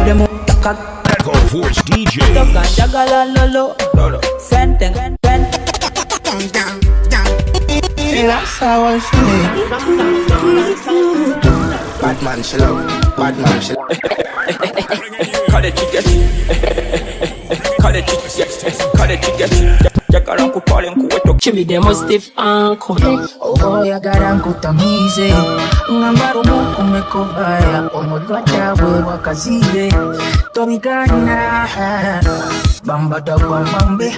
them Echo Force DJ. Jagala lolo, senten. That's how I feel. Bad man, she love. Bad man, she love. Cut it, chicken. Cut it, chicken. Cut it, chicken. Jackaranku calling kuweto. Chimmy demo stiff uncle. Oh boy, I got uncle tamize. Ngambaro moko mekovaya. Omodwata we wakazile. Tomigana. Bamba da bambe.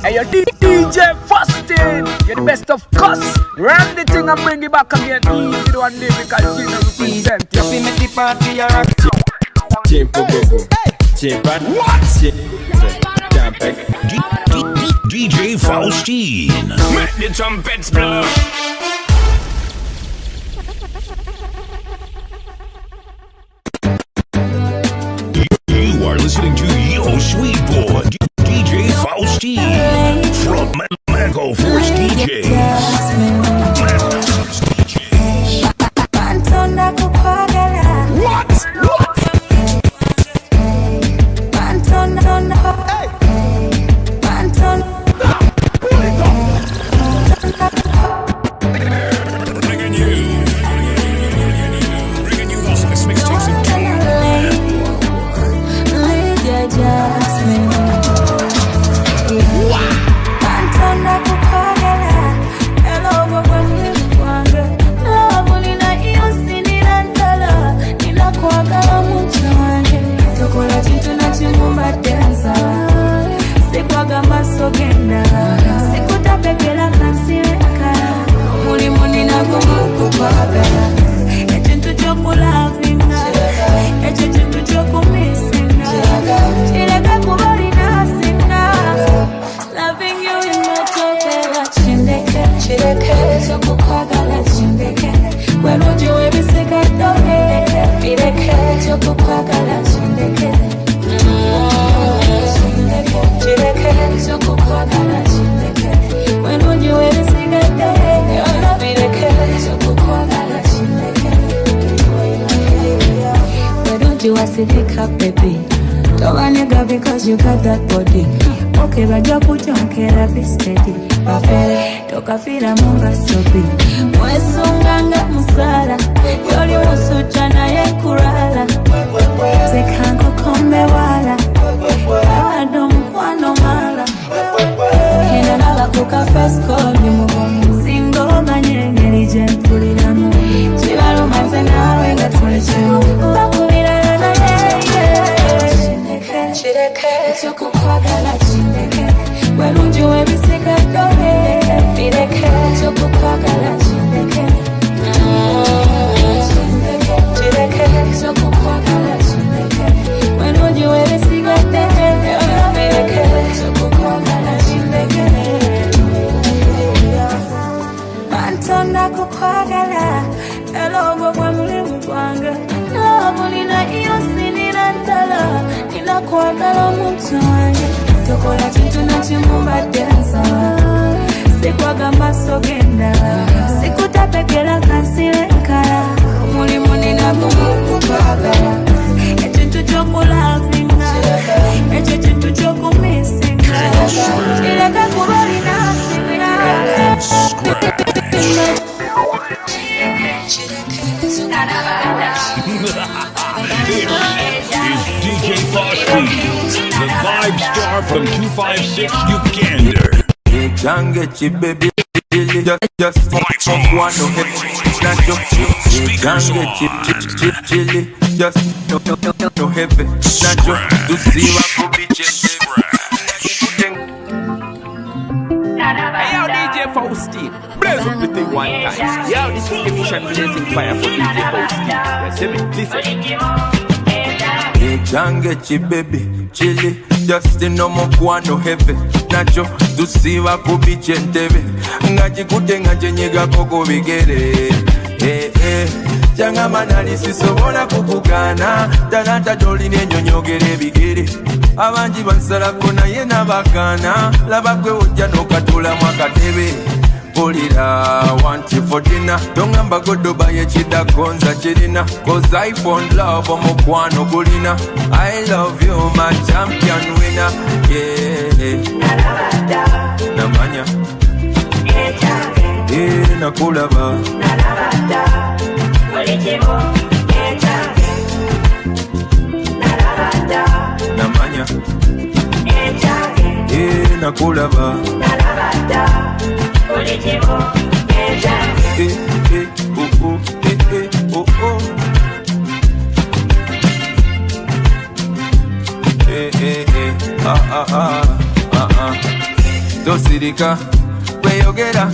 Hey, your DJ Fasting. You're the best of cuss. Run the thing and bring it back again. Easy to one day because you know represent. You see me the party, you're active. Tempo bobo. Tempo. What? DJ Faustine. Make the trumpets blow. You are listening to Yo Sweet Boy, DJ Faustine from Echo Force DJ. What? Because you got that body. Okay, but you put on care be steady. Toka fila munga sobi. Mwesunganga musala. Yoli musucha na ye kurala. Zekango kombe wala. Kado mkwano mala. Kena nala kuka first call ni mugomu. Singo manyenge ni jempuli namu. Chivalo manze na wenga tulichimu. Bakubila na Choko kwagala chindeke Welunji webisika dohe Bireke Choko kwagala chindeke Chindeke Choko kwagala chindeke Welunji webisika dohe Bireke Choko kwagala chindeke Mantona kukwagala Elogo kwa mulimu kwanga Logo nina iyo sinina ndala Nina kwagala mtu wange Tokola chintu na chimumba dansa Sikwaga masogenda Sikutapekela kansile nkala Mulimu nina kumu kwagala Echintu chokola vinga Eche chintu choko misinga Chileka kuroli na singa Is DJ Faustine, the vibe star from 256 Uganda. Can't get you, baby. Just one no heavy. Can't get you, chilly. Just no heavy. To see what could be just. Hey, yo, DJ Faustine. Blaze up the thing one time. Yo, this is the mission blazing fire for DJ Faustine. Listen. Can't get you, baby, chilly. Just no more no heavy. Nacho, to see what could be gentlemen. Ngaji kutenga jenyega koko bigere. Janga manalisi sobola kukugana. Talanta doli nyonyogere bigere. Abanji bansala kona yena bakana. Labakwe ojja nokatula mwakatebe. Pulira, want you for dinner. Don't remember go to buy a chida konza chirina. Cause I found love on Mokwano Gulina. I love you, my champion winner. Yeah. Namanya. Yeah, nakulaba. Namanya. Yeah, nakulaba. Tosirika kweyogera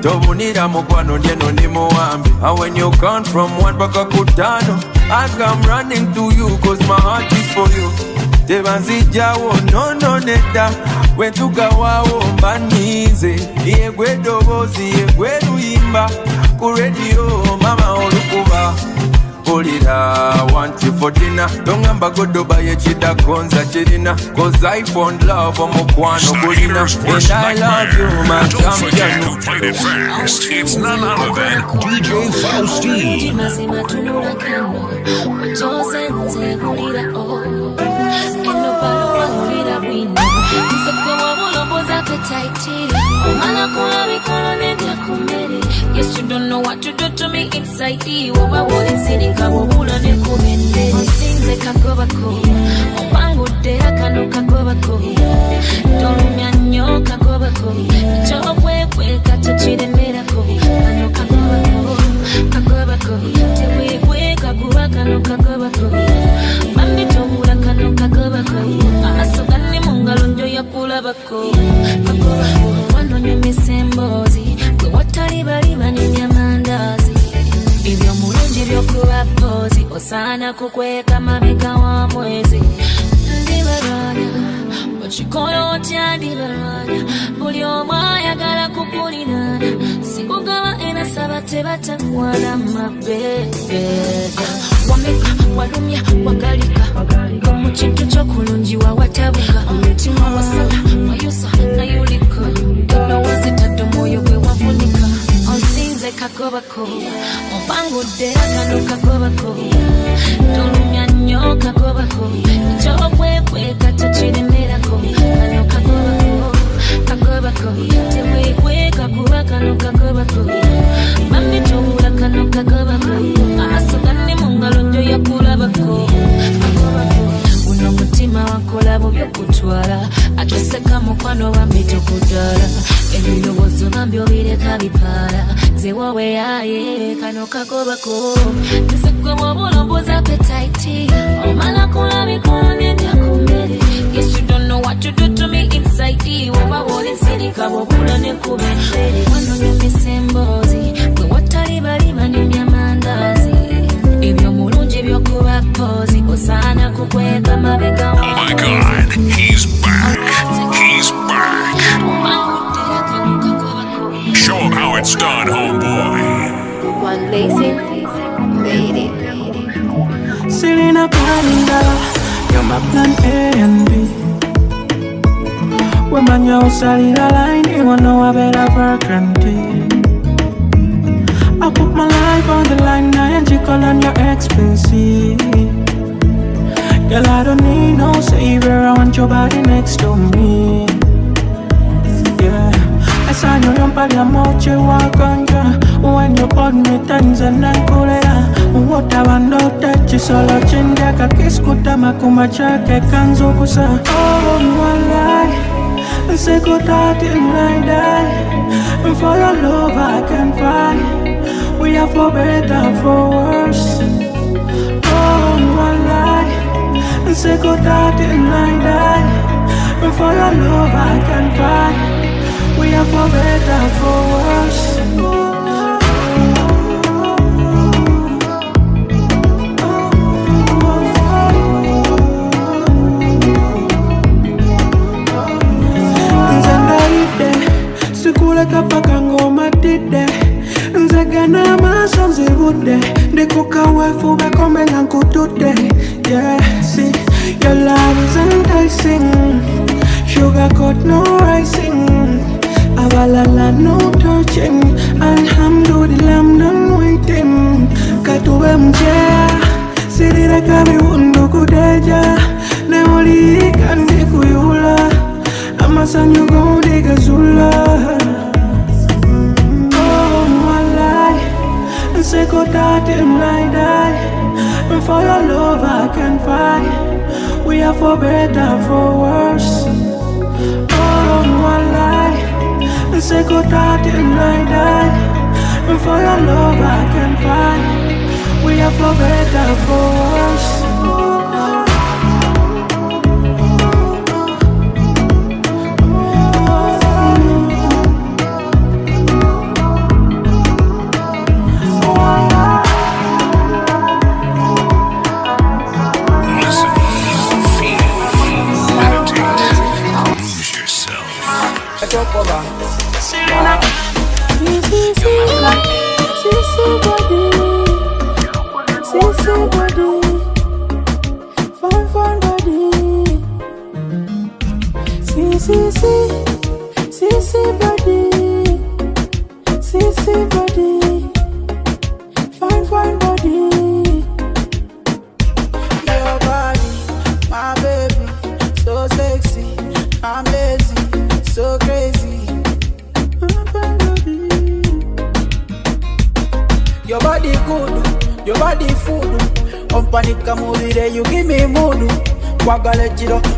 tobunira mukwano njeno ndi muwambi. And when you count from 1 paka kutano, I come running to you cause my heart is for you. Tebanzijawo no neda wentugawawo mbanize yegwe dobozi yegwe luyimba ku radio mama olukuba. Pulira, want you for dinner. Don't remember go to buy a chida konza chirina. Cause I found love on Mokwano Gulina. And I love you, my champion. Don't forget to play it fast. It's none other than DJ Faustine. Yes, you don't know what to do to me inside you. Over what is in Kabula Nekumende. Things like a Kobako. Opango de Akano Kakobako. Dolumiano Kakobako. Chokwe, Katachi de Miracle. Ano Kakobako. Kakobako. Tewe, Kakubaka no Kakobako. Mami Tobula Kano Kakobako. Asogani Mungalonjo Yapulabako. Kakobako. One on your missing body. Wataliba n'inyamandazi ibyo mulungi byokuba pozi osana kukweka mabega wa mwezi ndibaranya mukikola otya ndibaranya buli omu ayagala kukulira sikugaba enasaba tebatakwana mabega wameka walumya wagalika mu kintu ky'okulungiwa watabuka omutima wasala mayusa nayulika ndowozitadde omwoyo gwe wavunika onsinze kakobako ompangudde akano kakobako tolumya nnyo kakobako ekyokwekwe takiremerako kano kakobako kakobako tewekweka kuba kano kakobako mami tobula kano kakobako amaaso ganne mu ngalo njo yakulabako kakobako uno mutima wakola bubyo kutwala atoseka mukwano bambi tokudala ebirowoozo bambi obireka bipaala nze wowe yaye kano kakobako nsekwe wobulomboza appetite omala kulabikola nendya ku mmere. Yes, you don't know what to do to me inside you. Oba wolisirika bwobula ne ku mmere wanonyumisa emboozi gwe watalibalima n'emyamandazi ebyo mulungi byokuba pozi osana kukweka mabega. Oh my God, he's back. He's back. Show him how it's done, homeboy. One lazy lady. Selena Palinda, you're my plan A and B. When man you solid line, you wanna know a better burgundy. I put my life on the line, now and you call on your expensive. Girl, I don't need no savior, I want your body next to me. Yeah, I saw you jump on your mouth, you walk on ya. When you hold me times and I cool ya. What I want to touch you, solo chinda kakis kutama kumachake kanzo kusa. Oh, no lie, say good out in I die. And for your love I can fight. We are for better, for worse. Oh, no lie, say good out in I die. And for your love I can fight. We are for better, for worse. Sikule kapaka ngoma dide Nzegana masonzi bude Ndikuka wefu bekome ngankutude. Yeah, see, your love is enticing. Sugar coat no rising. I Shabalala, no touching. Alhamdulillah, I'm done waiting. Katuwe mjea, sirira kami undu kudeja. Neoli kandi kuyula, amasanyo gondi gazula. Oh my life, and say go that him like that. And for your love I can fight. We are for better, for worse. Oh my life, and say go that him like that. And for your love I can fight. We are for better, for worse.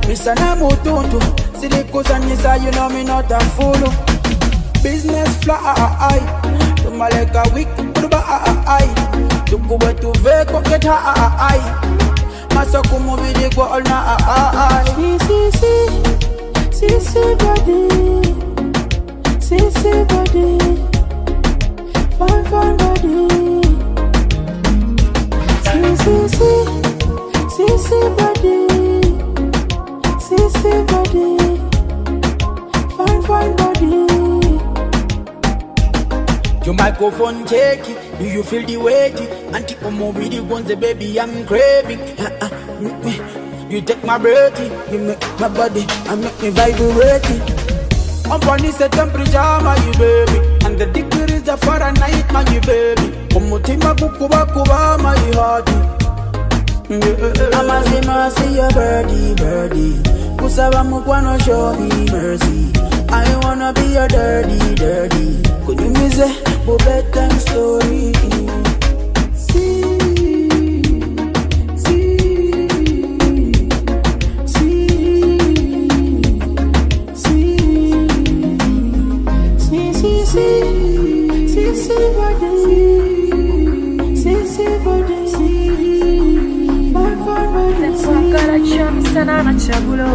Misana mutuntu silikuzanyisa, you know me not a fool. Business fly, tumaleka week kuba tukuwe tuve koket masoku mubili kwa olna see body, see body, fine body, see body. Sissy body, fine body. Your microphone shaky, do you feel the weight? Auntie Omo with the ones, the baby I'm craving. You take my breath, you make my body, and make me vibrate. Up on this temperature, my baby, and the degrees are for a night, my baby. Omutima kukuba, my heart. I'ma see your birdie. Kusaba mukwano, show me mercy. I wanna be your dirty. Could you miss a bedtime story? See. Sana chagulo.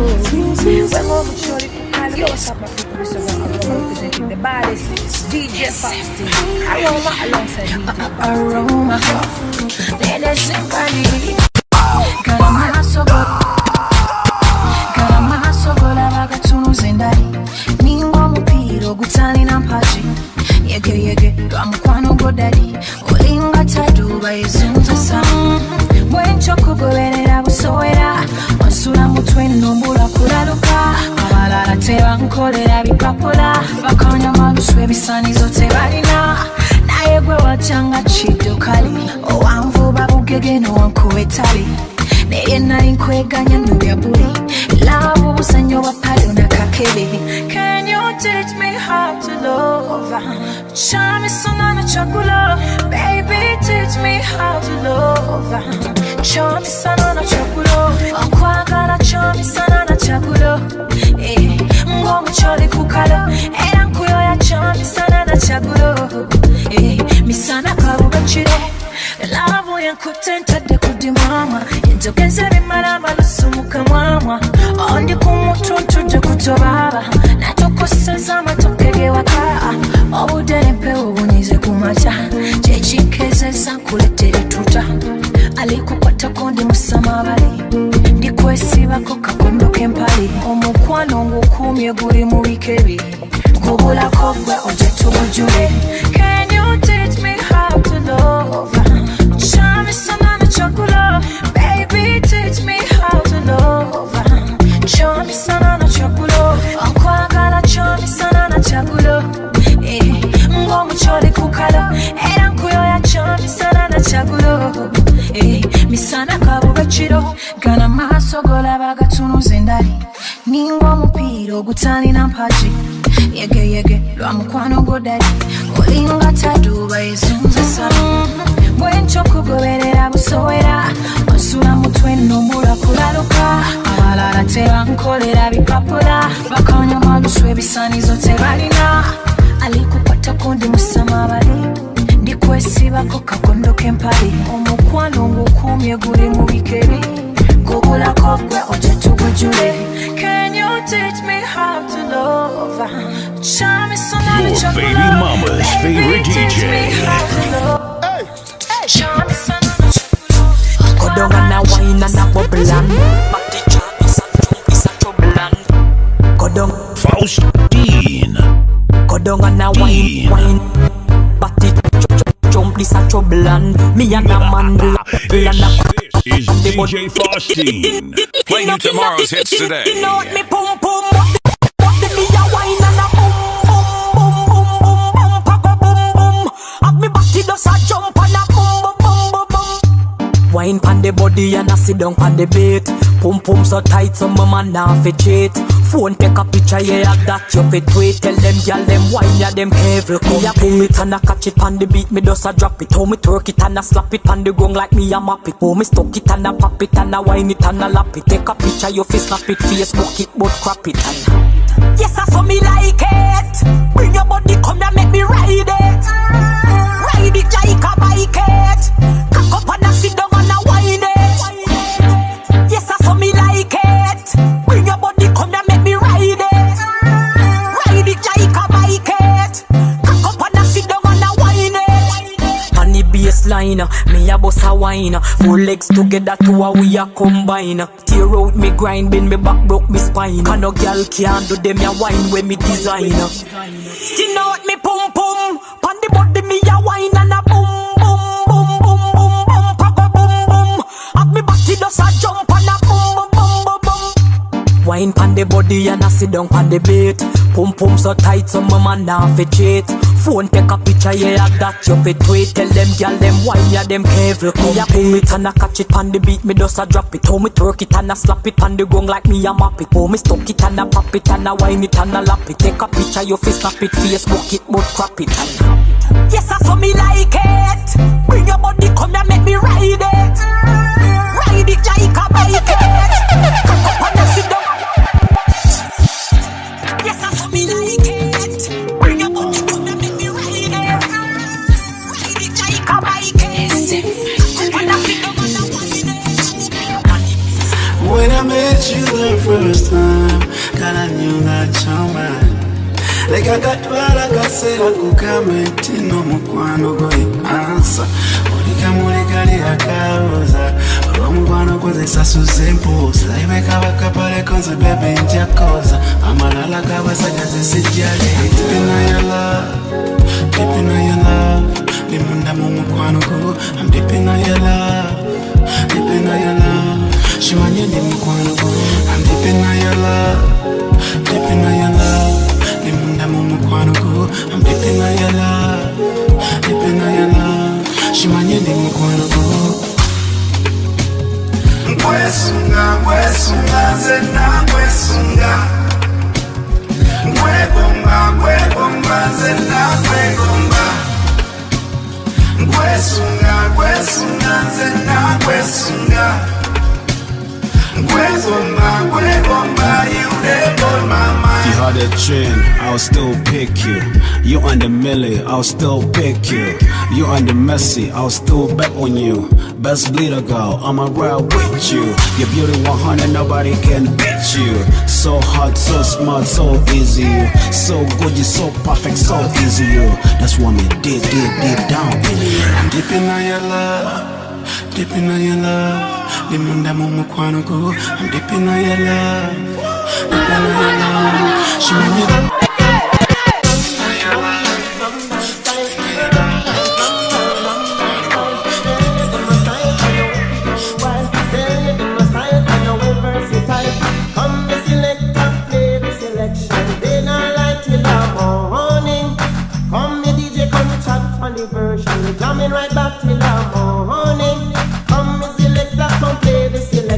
We're more mature because you also have my people representing the baddest DJ Fasty. Aroma alongside DJ Aroma. Let us sing body. Garama sogola bagatuno zendari. Ningo mupiro gutani na mpachi. Yege Ramkwano godadi. Olinga taduba izunza sam. Wencho kugoberera busowera. Wasula mutwe nombula kulaluka. Abalala tebankolera bipapula. Bakonya maluswe bisanizo tebalina. Naye gwe wachanga chido kali. Owanvuba bugege no wankuwetali. Neye nari nkweganya nubya buli. Love busanyo wapalo na kakebe. Can you teach me how to love? Show me sonana chakulo. Baby, teach me how to love. Show me sonana chakulo. Okwagala show me sonana chakulo. Ngo muchole kukalo. Era nkuyo ya show me sonana chakulo. Misana kabuga chire. Love yankutenta de kudi mama. Injokenze bimara malusumuka mama. Ondi kumutuntu de kutobaba. Natokoseza matokege waka. Obudere mpe ubunize kumacha. Chechikeze sankuletere tuta. Alikukwata kondi musamabali. Ndikwesibako kakondo kempali. Omukwano ngukumye guri mu bikebi. Kubula kogwe oje tubujule. Can you teach me how to love? Show me sonana chakulo. Baby, teach me how to love. Show me sonana chakulo. Okwagala show me sonana chakulo. mukiro gana maaso golaba gatunuza endali ninga omupiira ogutalina mpagi yege lwa mukwano godali olinga taduba yezunza sana bwencho kugoberera busowera osula mutwe nomula kulaluka abalala tebankolera bipapula bakonya malusu ebisanizo tebalina alikukwata kundi musamabali ndikwesibako kakondo kempali omukwano ngukumye guli mu bikebi gugulako gwe oje tugujule. Can you teach me how to love? Your baby mama's favorite DJ. Kodonga na wine and a bubblan. Matijano sanjung isa choblan. Kodong Faustine. Kodonga na wine. Bati jump this a choblan. Me and a man This is DJ Faustine. Playing you tomorrow's hits today. You know what me pum pum. What the me a wine and a boom boom boom boom boom papa boom boom. Have me body does a jump and a boom boom boom boom. Wine pan the body and a sit down pan the beat. Pum pum so tight so my man now fi cheat. Phone take a picture, yeah, that you fit tweet. Tell them, y'all, them wine, yeah, them heavy. Me a pull it and a catch it on the beat. Me just a drop it. How me twerk it and a slap it on the gong like me a map it. How me stuck it and a pop it and a wine it and a lap it. Take a picture, you fi snap it, Facebook it, but crap it and yes, I saw me like it. Bring your body, come and make me ride it. Ride it like a bike it. Cock up and a sit down and a wine it. Yes, I saw me like it. Bring your body, come and make me ride it. Ride it like a bike it. Cock up and a sit down and a wine it. On the baseline, me a bust a wine. 4 legs together to a we a combine. Tear out me grind, bend me back, broke me spine. Can no girl can't do them a wine when me design. Skin out me pum pum. Pon the body me a wine and a boom boom boom boom boom boom papa boom boom. Have me body does a jump and a boom boom boom boom boom. Wine pon the body and a sit down pon the beat. Pum pum so tight so my man now fi cheat. Phone take a picture, yeah, that you fit tweet. Tell them, girl, them wine, yeah, them heavy. Me a pull it and a catch it on the beat. Me just a drop it. How me twerk it and a slap it on the gong like me a map it. How me stuck it and a pop it and a wine it and a lap it. Take a picture, you fi snap it, Facebook it, but crap it. And yes, I saw me like it. Bring your body, come and make me ride it. Ride it like a bike it. Cock up and a sit down. Yes, I saw me like it. Bring your body, come and make me ride it. Ride it like a bike it. Cock up and a sit down and a wine it. When I met you the first time, God, I knew that you're mine. Like I got what I got said, I could come and no mukwano go answer. Mulika liya kauza, mukwano go esa suzempoza. Ibeka bakapale konse baby nja koza. Amalala kabasaja zisijali. Deep in your love, deep in your love. Limunda mukwano go, I'm deep in your love, deep in your love. Shimanye ni mukwano go, I'm deep in your love, deep in your love. Limunda mukwano go, I'm deep in your love, deep in your love. Shimanye ni mukwano go. Ngwesunga zena ngwesunga. Ngwebomba zena ngwebomba. Ngwesunga zena ngwesunga. If you had a chin, I'll still pick you. You on the milli, I'll still pick you. You on the messy, I'll still bet on you. Best bleeder girl, I'ma ride with you. Your beauty 100, nobody can beat you. So hot, so smart, so easy. So good, you so perfect, so easy. You. That's what me deep down in you. I'm deep in your love, deep in your love. Limunda mukwano go, I'm deep in your love, deep in your love. She made me. Come the selector, play the selection. They not like till the morning. Come the DJ, come chat on the version. Jamming right back till the morning. Come the selector, come play the selection.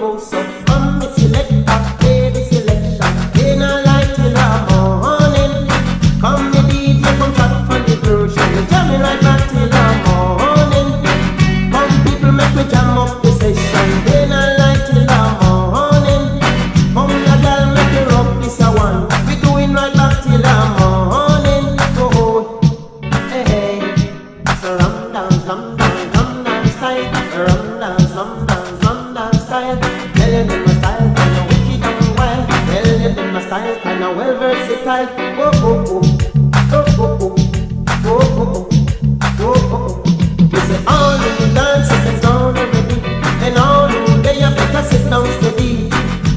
go. So come me select a play the selection. Day and light till the morning. Come me DJ, come chat for the version. You jam me right back till the morning. Come people make me jam up the session. Day and light till the morning. Come the girl make me rock this a one. We doing right back till the morning. Oh, hey, hey. So rum down style. Rum down style. Tell you them my style kinda wicked and wild. Tell you them my style kinda well versatile. Oh oh oh, oh oh oh, oh oh oh. You say all who dance sit down already, and all who they are better sit down steady.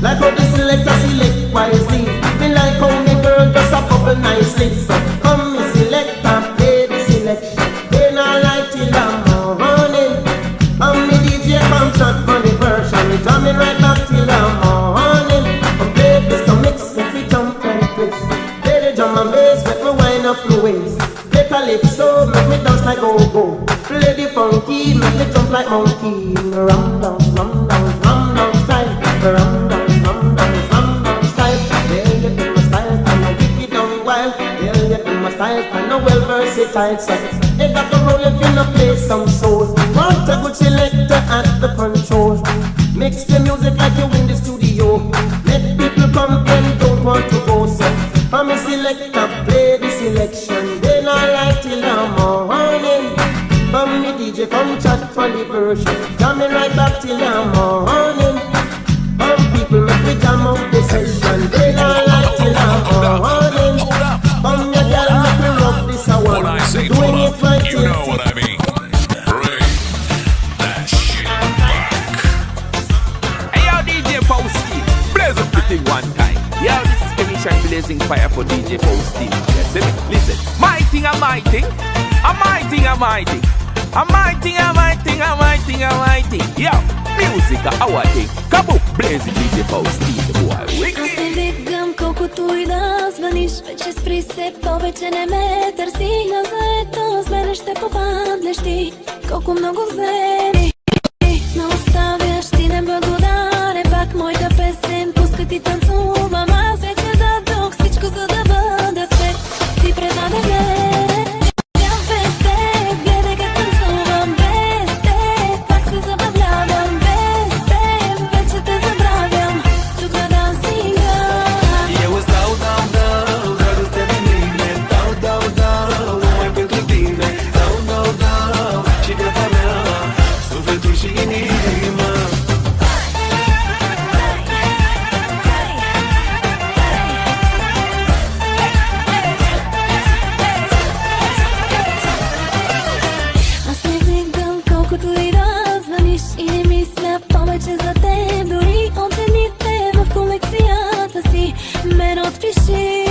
Like how the selector select wisely. Me like how me girl just a bubble nicely. So come me select and play the selection. They not like till the morning. And me DJ come shot for the version. Me jamming right back till the morning. Come play this to mix, make me jump and twist. Play the drum and bass, make me wind up the waist. Play calypso, make me dance like go-go. Play the funky, make me jump like monkey. Rum down style. Rum down style. They'll get in my style, kinda wicked and wild. They'll get in my style, kinda well versatile. So they got to roll if you not play some soul. Want a good selector at the control. Mix the music like you in the studio. Let people come and don't want to go. So come and selector, play the selection. They not like till the morning. Come me DJ, come chat for the version. Jamming right back till the morning. Come people make me jam up the session. They not like till the morning. Come your girl make me rock this a one. When I say doing pull it up, right you know what I mean. Bring that shit back. Hey yo, DJ Fausty, blaze up the thing one time. Yo, this is Commission Blazing Fire for DJ Fausty. Yes, listen, my thing, I'm my thing. I'm my thing, I'm my thing. I'm my thing, I'm my thing, I'm my thing, I'm my thing. Yo, music, our thing. Kaboom, blazing DJ Fausty, the boy. Wicked. Вдигам колкото и да звъниш, вече спри се, повече не ме търси. На заето с мене ще попаднеш ти, колко много вземи. Не оставяш ти неблагодарен, пак моята песен пуска ти танцувам. Аз вече дадох всичко, за да бъда с теб. Ти предаде ме. Без теб, гледай как танцувам. Без теб, пак се забавлявам. Без теб, вече те забравям. Тук на дансинга. Eu stau, dragostea de mine. Dau, numai pentru tine. Dau, și viața mea, sufletul și inima. Аз не вдигам колкото и да звъниш и не мисля повече за теб. Дори от жените в колекцията си мен отпиши.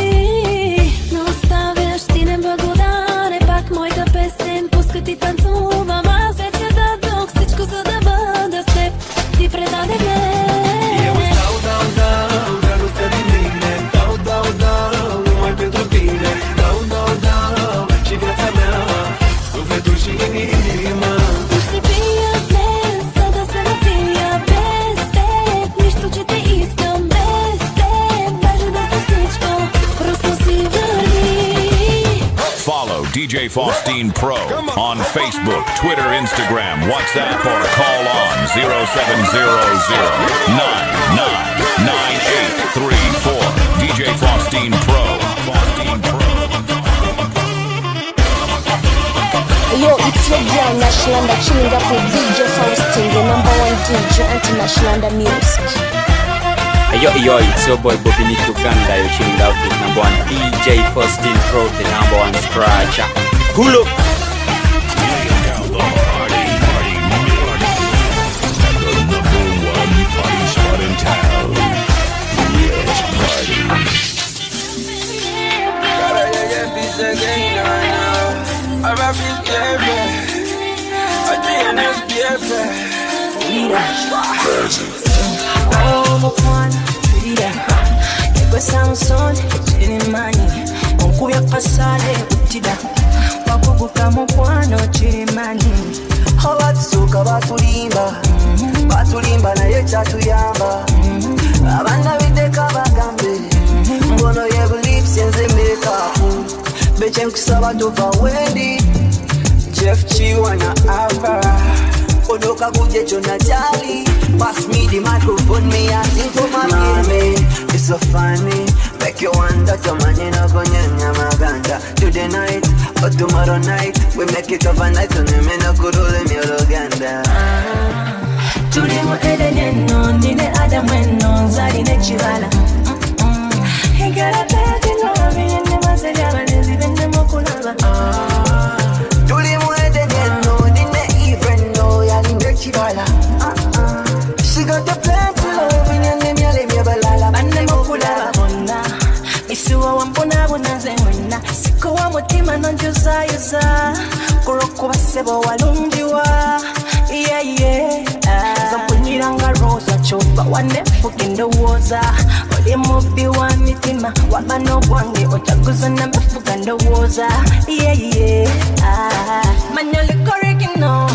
Не оставяш ти неблагодарен, пак моята песен пуска ти танцувам. Аз вече дадох всичко, за да бъда с теб. Ти предаде ме. Eu stau, dragostea de mine. Dau, numai pentru tine. Dau, și viața mea, sufletul și inima. Ще пия днес, за да се напия. Без теб, нищо, че те искам. Без теб, даже да се всичко, просто си върви. Follow DJ Faustine Pro on Facebook, Twitter, Instagram, WhatsApp, or call on 0700-999834. DJ Faustine Pro. Yo, it's your girl NashLanda chilling up with DJ Faustine, the #1 DJ international music. Yo, it's your boy UgandaVibes. You're chilling out with #1 DJ Faustine Pro, the #1 scratcher. Pull up. Oh, mukwana, tulira. Ekwesa musonde, chiri mani. Onkubya kasale, utida. Wakuguka mukwano, chiri mani. Abatusuka batulimba. batulimba naye kyatuyamba abana bideka bagambe mbono ye beliefs yenze makeup beche nkusaba tova wendi Jeff Chiwana Ava Odoka kuje chona jali pass me the microphone me asking for my mommy it's so funny make you wonder to manina konyanya maganda today night or tomorrow night we make it overnight on me na kurule mi Luganda tuli mu edeneno ndine adamweno zali ne chibala higara pete no bine masega balezi bende mokulaba tuli mu edeneno ndine even no yali ne chibala she got the plan to love in nyale mi balala bande mokulaba bonna isuwa wampona bonaze wena siko wa mutima nonjuza yuza kurokuba sebo walungiwa yeah zampunyiranga rosa chopa wane fucking the water ole mubi wa mitima wabano bwange otaguza na mfuga the water yeah manyole korikino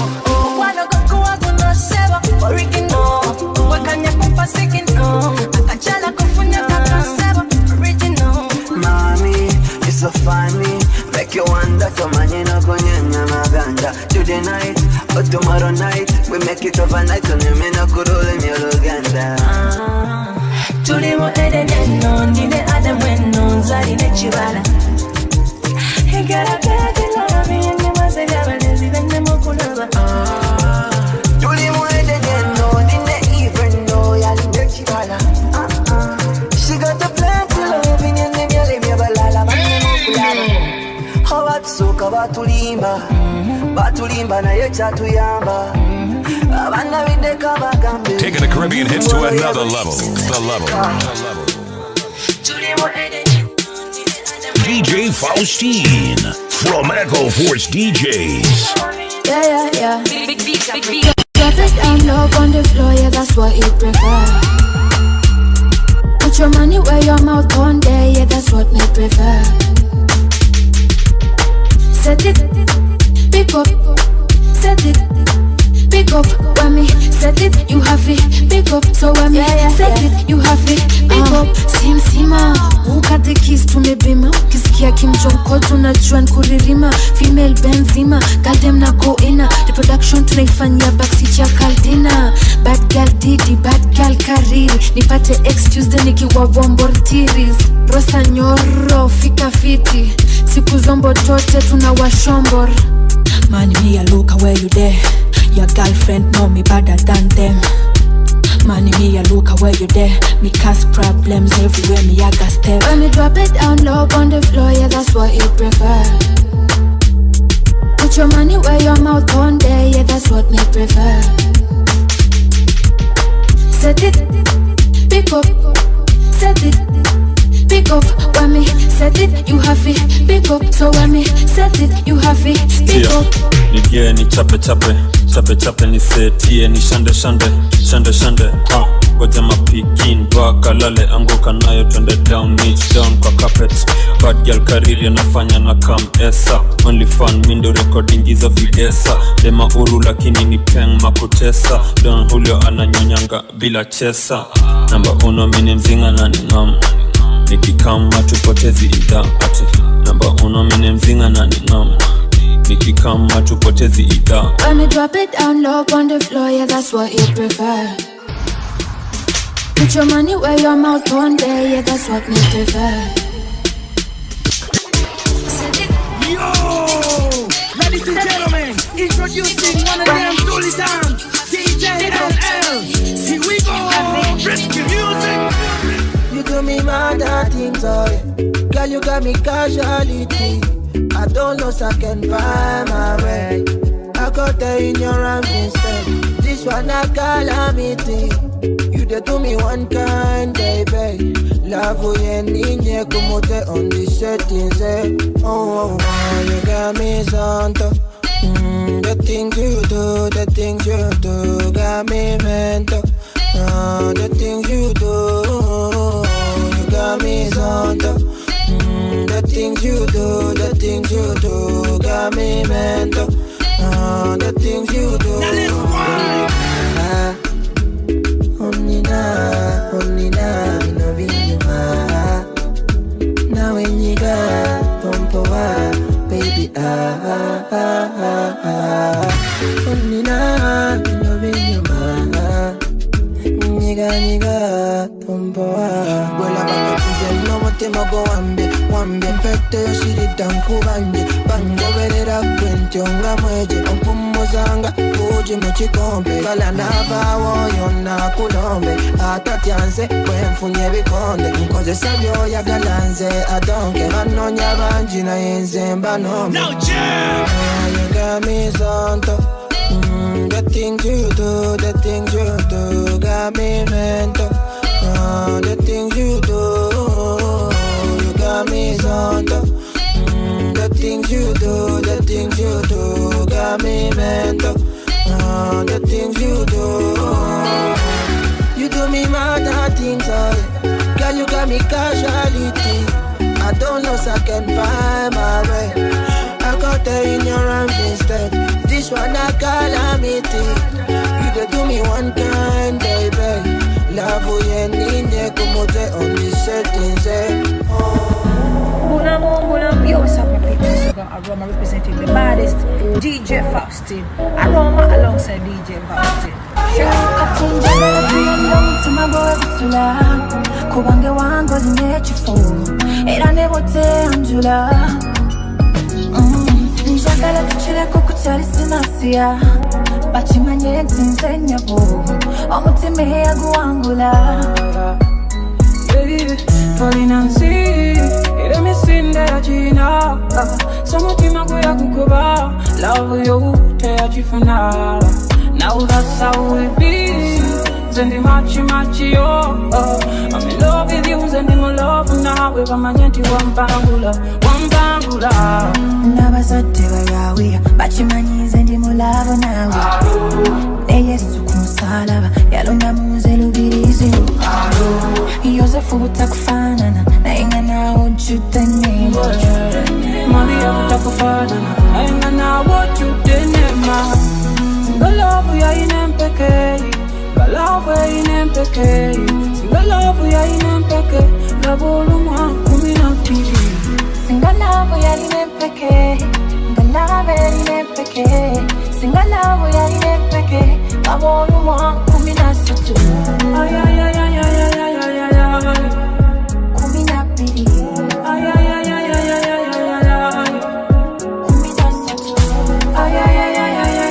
wano gokuwa guno sebo original wakanya kupasikino akachala kufunya kakasebo original mommy it's so funny make you wonder to manina konyanya maganda today night or tomorrow night we make it overnight on me na kurule mi Luganda tuli mo edeneno ndine adamweno zali ne chibala higara pete no bine masega balezi bende mokulaba tuli mo edeneno ndine even no yali ne chibala she got the plan to love in nyale mi balala bande mokulaba hawatsuka batulimba naye kyatuyamba abana bideka bagambe taking the Caribbean hits to another level. The level. DJ Faustine from Echo Force DJs. Yeah. Drop it down low on the floor, yeah, that's what you prefer. Put your money where your mouth on there, yeah, that's what me prefer. Set it, pick up, set it, pick up. When me set it, you have it, pick up. So when me set it, you have it, pick up. Simsima, uka the keys to me bima. Kisikia Kim Jong-ko tunajua nkuririma. Female Benzima, girl dem na go inna. The production tunaifanyia backseat ya Kaldina. Bad girl Didi, bad girl Kariri. Nipate excuse de nikiwa Vombortiris. Rosa Nyoro, fika fiti. Siku zombo tote tunawashombor. Man, me a look where you there. Your girlfriend know me better than them. Man, me a look where you there. Me cause problems everywhere, me a got step. When me drop it down low on the floor, yeah, that's what you prefer. Put your money where your mouth on there, yeah, that's what me prefer. Set it, pick up, set it, pick up. When me set it, you have it, pick up. So when me set it, you have it, pick up. Nigie ni chape ni setie ni shande goja mapikin baka lale anguka nayo twende down niche down kwa carpet bad girl career nafanya na kam esa only fun mindo recording hizo videsa dema uru lakini ni peng makutesa Don Julio ananyonyanga bila chesa namba 1 mini mzinga na ningam nikikama tupotezi idha ati namba 1 mini mzinga na ningam nikikama tupotezi idha. When me drop it down low on the floor, yeah, that's what you prefer. Put your money where your mouth on there, yeah, that's what me prefer. Yo, ladies and gentlemen, introducing one of them Dolly Down, DJ LL. Here we go, risky music. You do me mad at things, oh yeah. Girl, you got me casualty. I don't know, so I can find my way. I got there in your arms instead. This one a calamity. You did do me one kind, baby. Love you and ninja como te on the settings, eh. Oh, you got me santo. The things you do, got me mental. The things you do, you got me santo. The things you do, got me mental. The things you do. tomboa. Vuela baka tujeno motema go wambe pete yoshirita nkubanje. Bango verera kwentionga mweje. Ompumozanga kuji muchikombe. Kala nava woyo na kulombe. Atatianse kwenfunye bikonde. Nkoze sabyo ya galanze adonke. Manonya banji na yenze mbanombe. Now jam! You got me zonto. The things you do, got me mental. The things you do, you got me zonto. The things you do, got me mental. The things you do, you do me mad things, girl, you got me casualty. I don't know if I can find my way. I got there in your arms instead. This one a calamity. You dey do me one kind, baby. Love you ninja como te on this setting say. Bunam, yo, what's up, my people? So Aroma representing the baddest DJ Faustin. Aroma alongside DJ Faustin. Kubange wango zinechifo era nebote anjula njagala tuchire kukuchali sinasiya bachimanye ntinze nyabo omutima yaguwangula Polinansi ire misinde ajina somutima guya kukuba love you te ajifuna. Now that's how we be. Zendi machi yo. I'm in love with you, zendi my love now. We're manyanti wampangula. Nabazote bayawe, bachimanyi zendi my love now. Yesu kumusalaba, yalonda muze lubirizi. Yosefu utakufanana, na inga na ujutene. Mami utakufanana, na inga na ujutene. Single love ya inempeke, single love ya inempeke, single love ya inempeke, gabolu mwa kumina pili. Single love ya inempeke, single love ya inempeke, single love ya inempeke, gabolu mwa kumina situ. Ay ay ay ay ay ay ay ay ay. Kumina pili. Ay ay ay ay ay ay ay ay ay. Kumina situ. Ay ay ay ay ay ay.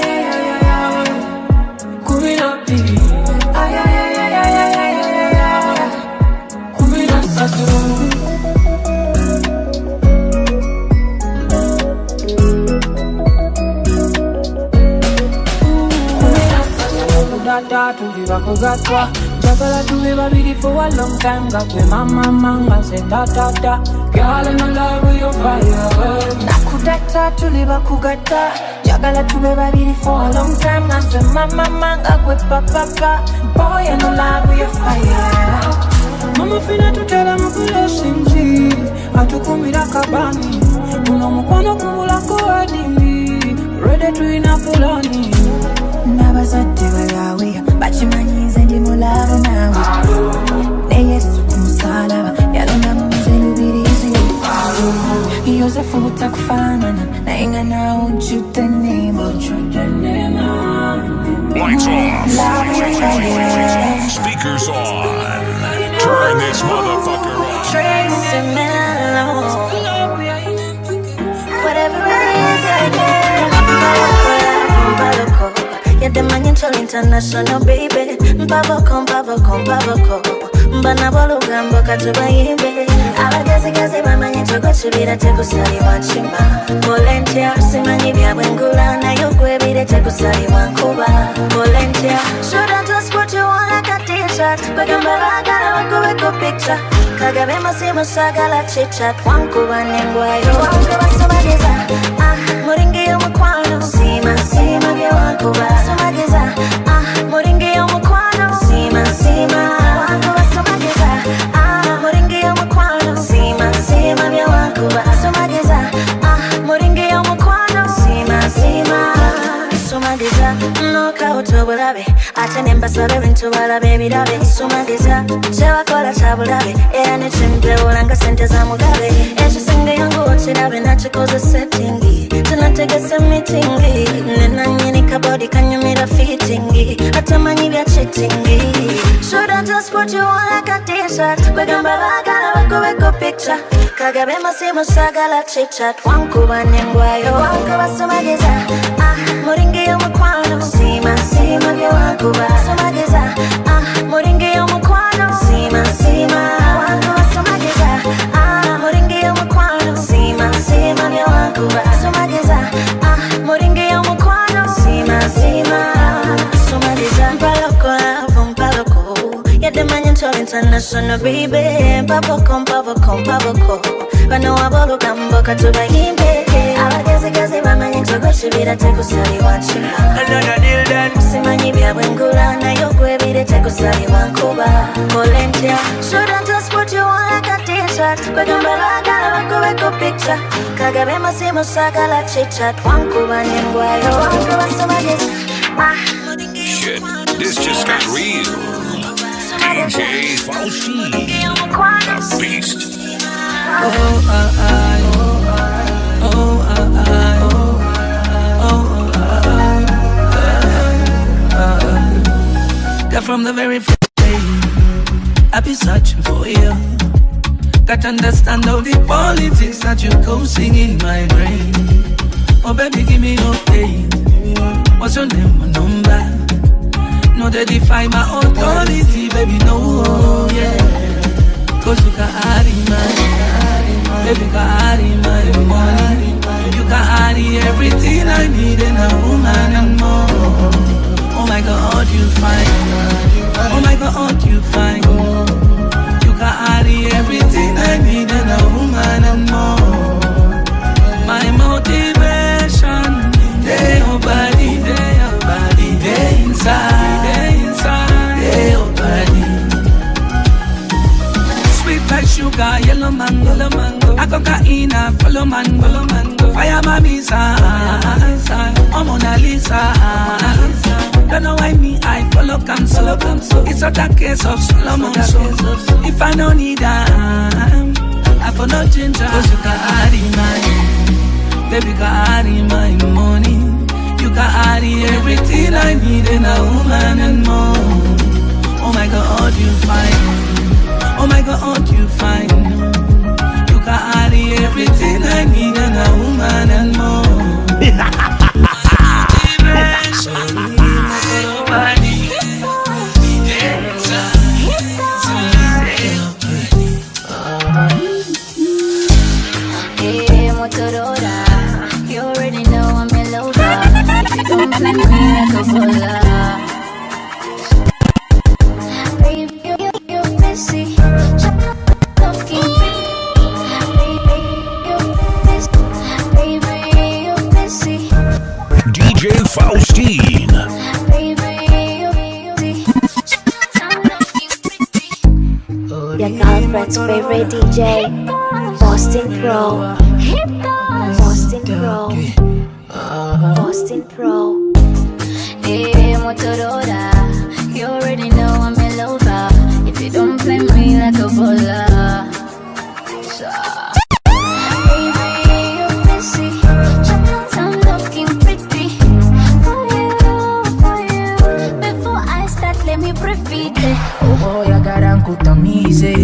Kugatwa jagala tuwe babiri for a long time. Gakwe mama say da. Girl in love with your fire. Nakudata tuliba kugata jagala tuwe babiri for a long time. Gakwe mama gakwe papa. Boy in love with your fire. Mama fina tutela mukula sinzi atukumira kabani uno mukono kubula koadimi ready to inapulani. Nabazote bayawe bachimanyi zendi mulava nawe ne Yesu kumusalaba yalonda muze lubirizi. Yosefu utakufanana na inga na ujutene. Lights off. Speakers on. Turn this motherfucker on. Tracy Mellow. Whatever it is, I get. You're the man international, baby. Mpavoko. Mbana bolu gambo katubayimbe. Abagezi bamanyi chokosubira tekusali wanchimba. Volunteer simanyi byabwengula nayo gwebire tekusali wankuba. Volunteer should I just put you on like a t-shirt? Bagamba bagala wakubeko picture. Kagabe masimu sagala chit-chat. Wankuba nengwayo wankuba somageza. Muringi yomukwano sima bya wankuba somageza. Muringi yomukwano sima wankuba somageza. Muringi yomukwano sima bya wankuba somageza. Muringi yomukwano sima somageza. Noka utobulabe ate Sene mbasabe bintu balabe birabe Sumageza, kyebakola kyabulabe Era ne kyempewula sente za mugabe Ekisinga yangu okirabe nakikoze settingi Tunategese meetingi Nenanyini kabodi kanyumira fittingi Atamanyi bya cheatingi Should I just put you on like a t-shirt Kwegamba bagala bakubeko picture Kagabe masimu sagala chit-chat Wankuba nengwayo Wankuba sumageza Muringi yomukwano Sima sima bya wankuba Sumageza Muringi yomukwano Sima sima Wankuba sumageza Muringi yomukwano Sima sima bya wankuba Sumageza Muringi yomukwano Sima sima Sumageza Mpaloko lavo mpaloko Yademanya ntolo international baby Mpavoko mpavoko mpavoko Bano waboluka mboka tubayimbe Abagezi bamanye ntogoshibira tekusali wachi Alona dildan Simanyi byabwengula nayo gwebire tekusali wankuba Volunteer Shouldn't just put you on like a t-shirt Kwegamba bagala bakubeko picture Kagabe masimu sagala chit-chat Wankuba nengwayo Wankuba sumageza Shit, this just got real. DJ Fauci, the beast. That from the very first day I've been searching for you. Got to understand all the politics that you causing in my brain. Oh baby, give me your pain. What's your name or number? No, they define my authority, baby, no, yeah. Cause you got out in my baby, got out in my money. You got out in everything I need in a woman and more. Oh my God, you fine. Oh my God, you fine. You got out in everything I need in a woman and more. My motivation, they your body, they inside, they your body. Sweet like sugar, yellow mango. I cocaine, follow mango. Fire mamisa, oh Mona Lisa. Don't know why me, I follow cancel. It's not a case of slow motion. If I don't need them, I follow ginger. Cause you got out in my baby, got out in my money. You got out in everything I need in a woman and more. Oh my God, you fine. Oh my God, you fine. You got out in everything I need in a woman and more. You already know I'm in love. If you don't play me like a baller, baby, you're messy. Looking baby, you're messy. DJ Faustine. Your girlfriend's favorite DJ, Boston Pro. Boston Pro. Boston Pro. Hey, Motorola, you already know I'm in love. If you don't play me like a baller, baby, you're messy. I'm looking pretty for you. Before I start, let me repeat it. Oh, ya garankutamize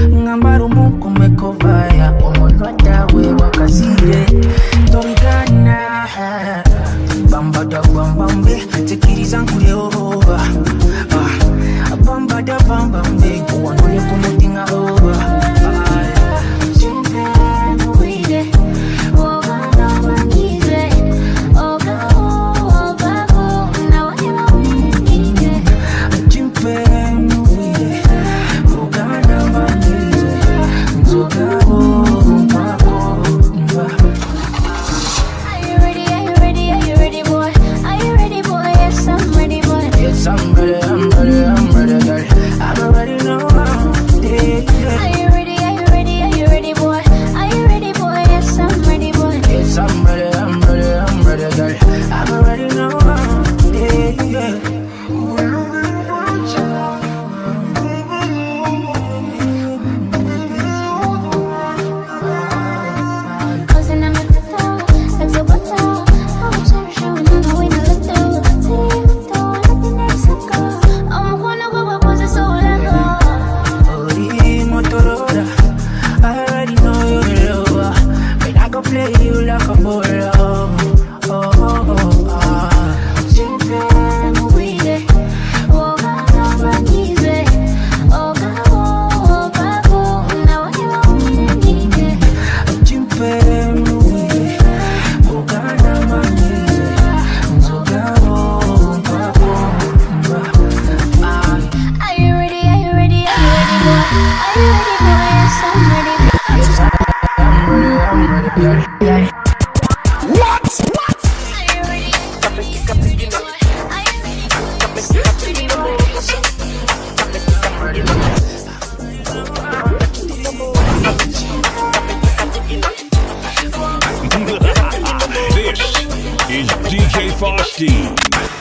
ngambaro muko mekovaya omolwada we wakazire tolgana bambada bambambe tekiriza nkuleba bambada bambambe wanole kumutinga oba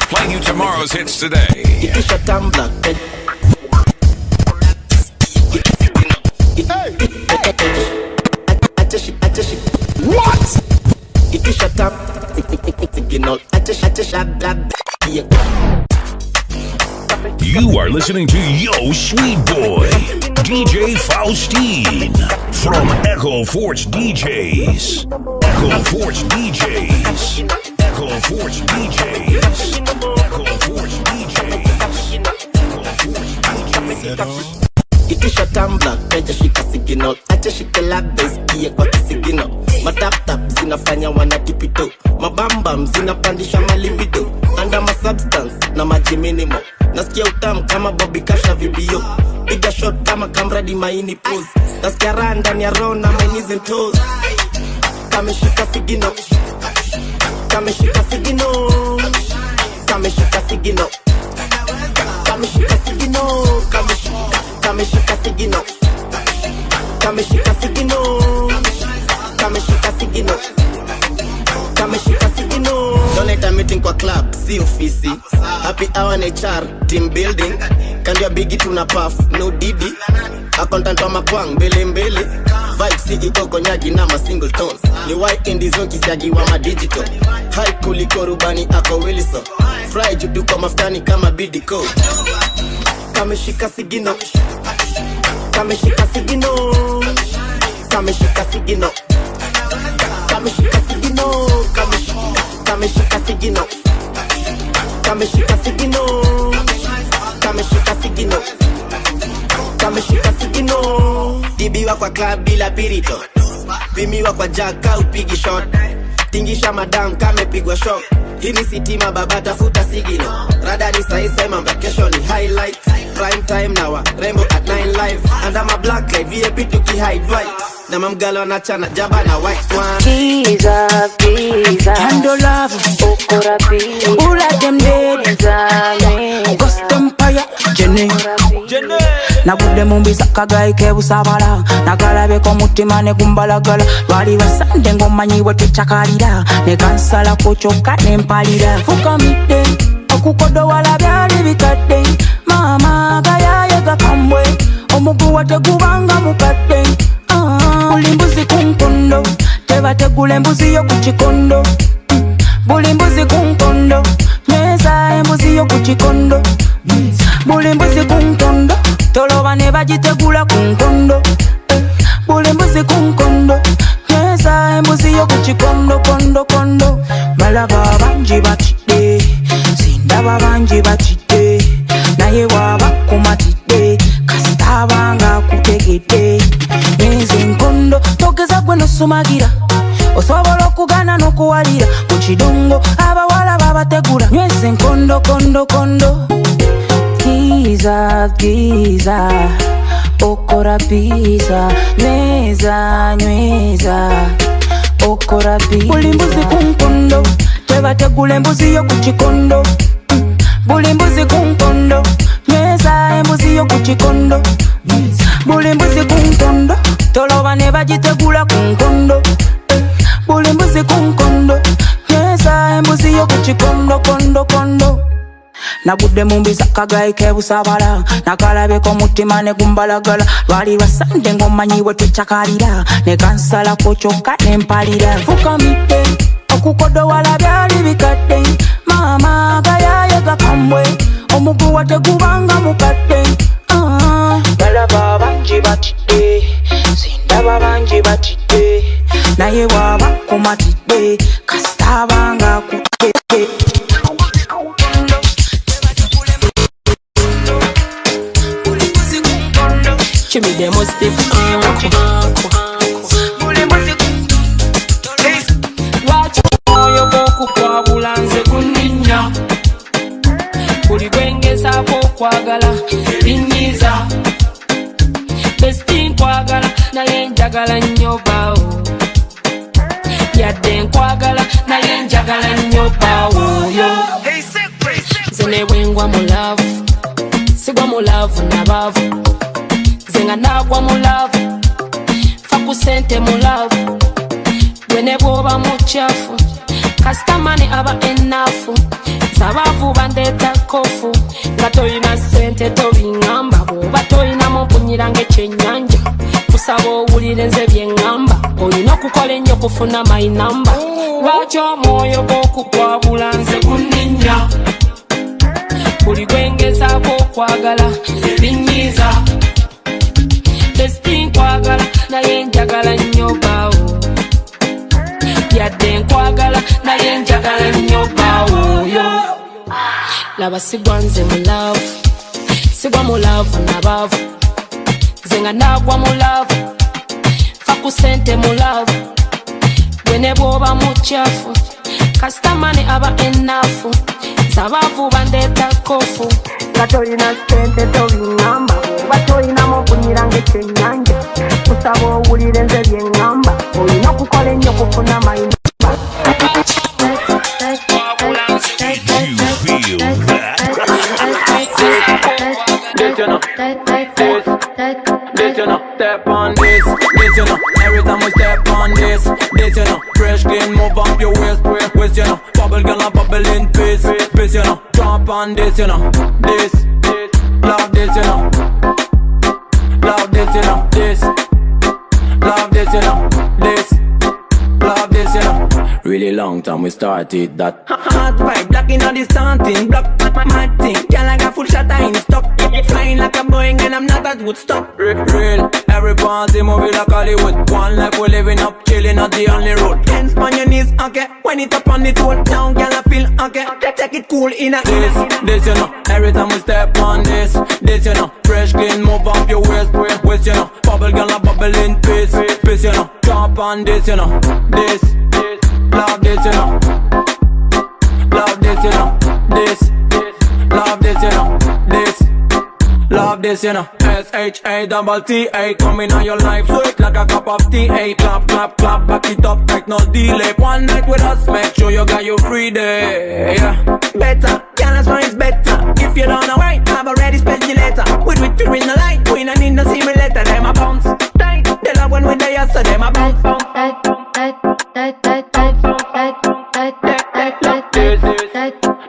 Playing you tomorrow's hits today. What? You are listening to Yo Sweet Boy, DJ Faustine from Echo Force DJs. Echo Force DJs. Echo Force DJs. Echo Force DJs. Ikisha tambla, keja shika signal. Acha shika labes, kia kwa kisigino. Matap-tap, zinafanya wanatipito. Mabambam, zinapandisha malibido. Anda ma-substance, na maji minimo. Nasikia utamu kama Bobby Cash na VBO. Piga shot kama Kamradi maini pose. Nasikia raha ndani ya roho na my knees and toes. Kameshika sigino. Kameshika sigino. Kameshika sigino. Kameshika sigino. Kameshika sigino. Kameshika sigino. Kameshika sigino. Kameshika sigino. Donate a meeting kwa club, si ofisi. Happy hour na HR, team building. Kandia bigi tuna puff, no didi. Accountant wa makwang, mbele mbele. Vibes si iko konyagi na ma single tones. Ni white in the zone kisiagi wa ma digital. High kuliko rubani ako Wilson. Fry jutu kwa maftani kama bidiko. Kameshika sigino. Kameshika sigino. Kameshika sigino. Kameshika sigino. Kameshika sigino. Kameshika sigino. Kameshika sigino. Kameshika sigino. Tibiwa kwa club bila pirito. Pimiwa kwa jaka upigi shot. Tingisha madam kame pigwa shot. Hini sitima baba tafuta sigino. Radari sahi sema vacation ni highlight. Prime time now, Rainbow at 9 live. And I'm a black light, VIP to ki hide right. Na mamgalo na chana jaba na white one. Kiza, kiza Handle love, okora pi Ula dem dead Ghost Empire, Jenny Na bude mumbi sakaga ike busabala Nagalabe ko mutima ne kumbalagala Wali wasande ngomanyi wetu chakalira Ne kansala kuchoka ne mpalira Fuka mite, okukodo wala byali bikate Mama gaya yega kamwe Omugu wate gubanga mukate Bulimbuzi kunkondo Tebategule embuzi yo kuchikondo Bulimbuzi kunkondo Nyeza embuzi yo kuchikondo Bulimbuzi kunkondo Toloba ne bagitegula kunkondo Bulimbuzi kunkondo Nyeza embuzi yo kuchikondo kondo kondo Malaba banji batide Sindaba banji batide Naye waba kumatide Kastabanga kutegede Nyeze nkondo Togeza gwe no sumagira Osobola okugana n'okuwalira Mu kidongo abawala babategula Nyeze nkondo kondo kondo Kiza kiza Okora pizza Nyweza nyweza Okora pizza Bulimbuzi kunkondo Tebategula embuzi yo kuchikondo Bulimbuzi kunkondo Nyweza embuzi yo kuchikondo Bulimbuzi kunkondo Toloba ne bagitegula kunkondo Bulimbuzi kunkondo Nyweza embuzi yo kuchikondo kondo kondo Nagude mumbi sakaga ike busabala Nakalabe ko mutima ne kumbalagala Lwali wasande ngomanyi wetu chakalira Ne kansala kuchoka ne mpalira Fuka mite, okukodo wala byali bikate Mama gaya yega kamwe Omugu wate gubanga mukate Balaba banji batide Sindaba banji batide Naye waba kumatide Kastabanga kuteke Chimmy them must stiff Watch moyo boku kwa bulanze kuninya Kuli bwengeza kwa kwagala Ingiza Destin kwagala njagala nnyo bawo yadde nkwagala naye njagala nnyo bawo yo nze ne bwengwa mu love sigwa mu love nabavu nze nga nagwa mu love fa ku sente mu love gwe ne bw'oba mukyafu kastamani aba enafu sabavu bandeeta kofu nga toyina sente tobiŋŋamba bw'oba toyina mumpunyira ng'ekyennyanja kusaba owulire nze byeŋŋamba olina okukola ennyo kufuna my number lwaki omwoyo gw'okukwabula nze guninnya buli gwengezaako okwagala binyiiza testi nkwagala naye njagala nnyo baawo yadde nkwagala naye njagala nnyo baawo yo laba sigwa nze mu love sigwa mu love nabavu nze nga nagwa mu love fa ku sente mu love gwe ne bw'oba mukyafu kastamani aba enafu sabavu bandeeta kofu nga tolina sente tobiŋŋamba oba tolina mukunyira ng'ekyennyanja kusaba owulire nze byeŋŋamba olina okukola ennyo kufuna mayina Step on this, you know. Every time we step on this, you know. Fresh clean, move up your waist, you know. Bubble gonna bubble in peace, you know. Jump on this, you know. This, love this, you know. Love this, you know. This, love this, you know. This, love this, you know. Really long time we started that. Hot vibe, black in all the stunting, block my thing. Girl, I got full shot, I ain't stuck. Flying like a Boeing and I'm not at Woodstock. Real, every party movie like Hollywood. One life we living up, chilling not the only road. Hands on your knees, okay. When it up on the toe, down, girl, I feel okay. Take it cool in a this, you know. Every time we step on this, you know. Fresh clean, move up your waist, you know. Bubble girl, I bubble in peace, you know. Jump on this, you know. This, love this, you know. Love this, you know. This, love this, you know. This, love this, you know. SHATTA coming on your life, sweet like a cup of tea. Hey, clap, clap, clap, back it up like no delay. One night with us, make sure you got your free day. Yeah, better, can't find it's better. If you don't know right, I've already spent the letter. With you in the light, we don't need no simulator. Them a bounce tight, they love when we there, so them a bounce tight.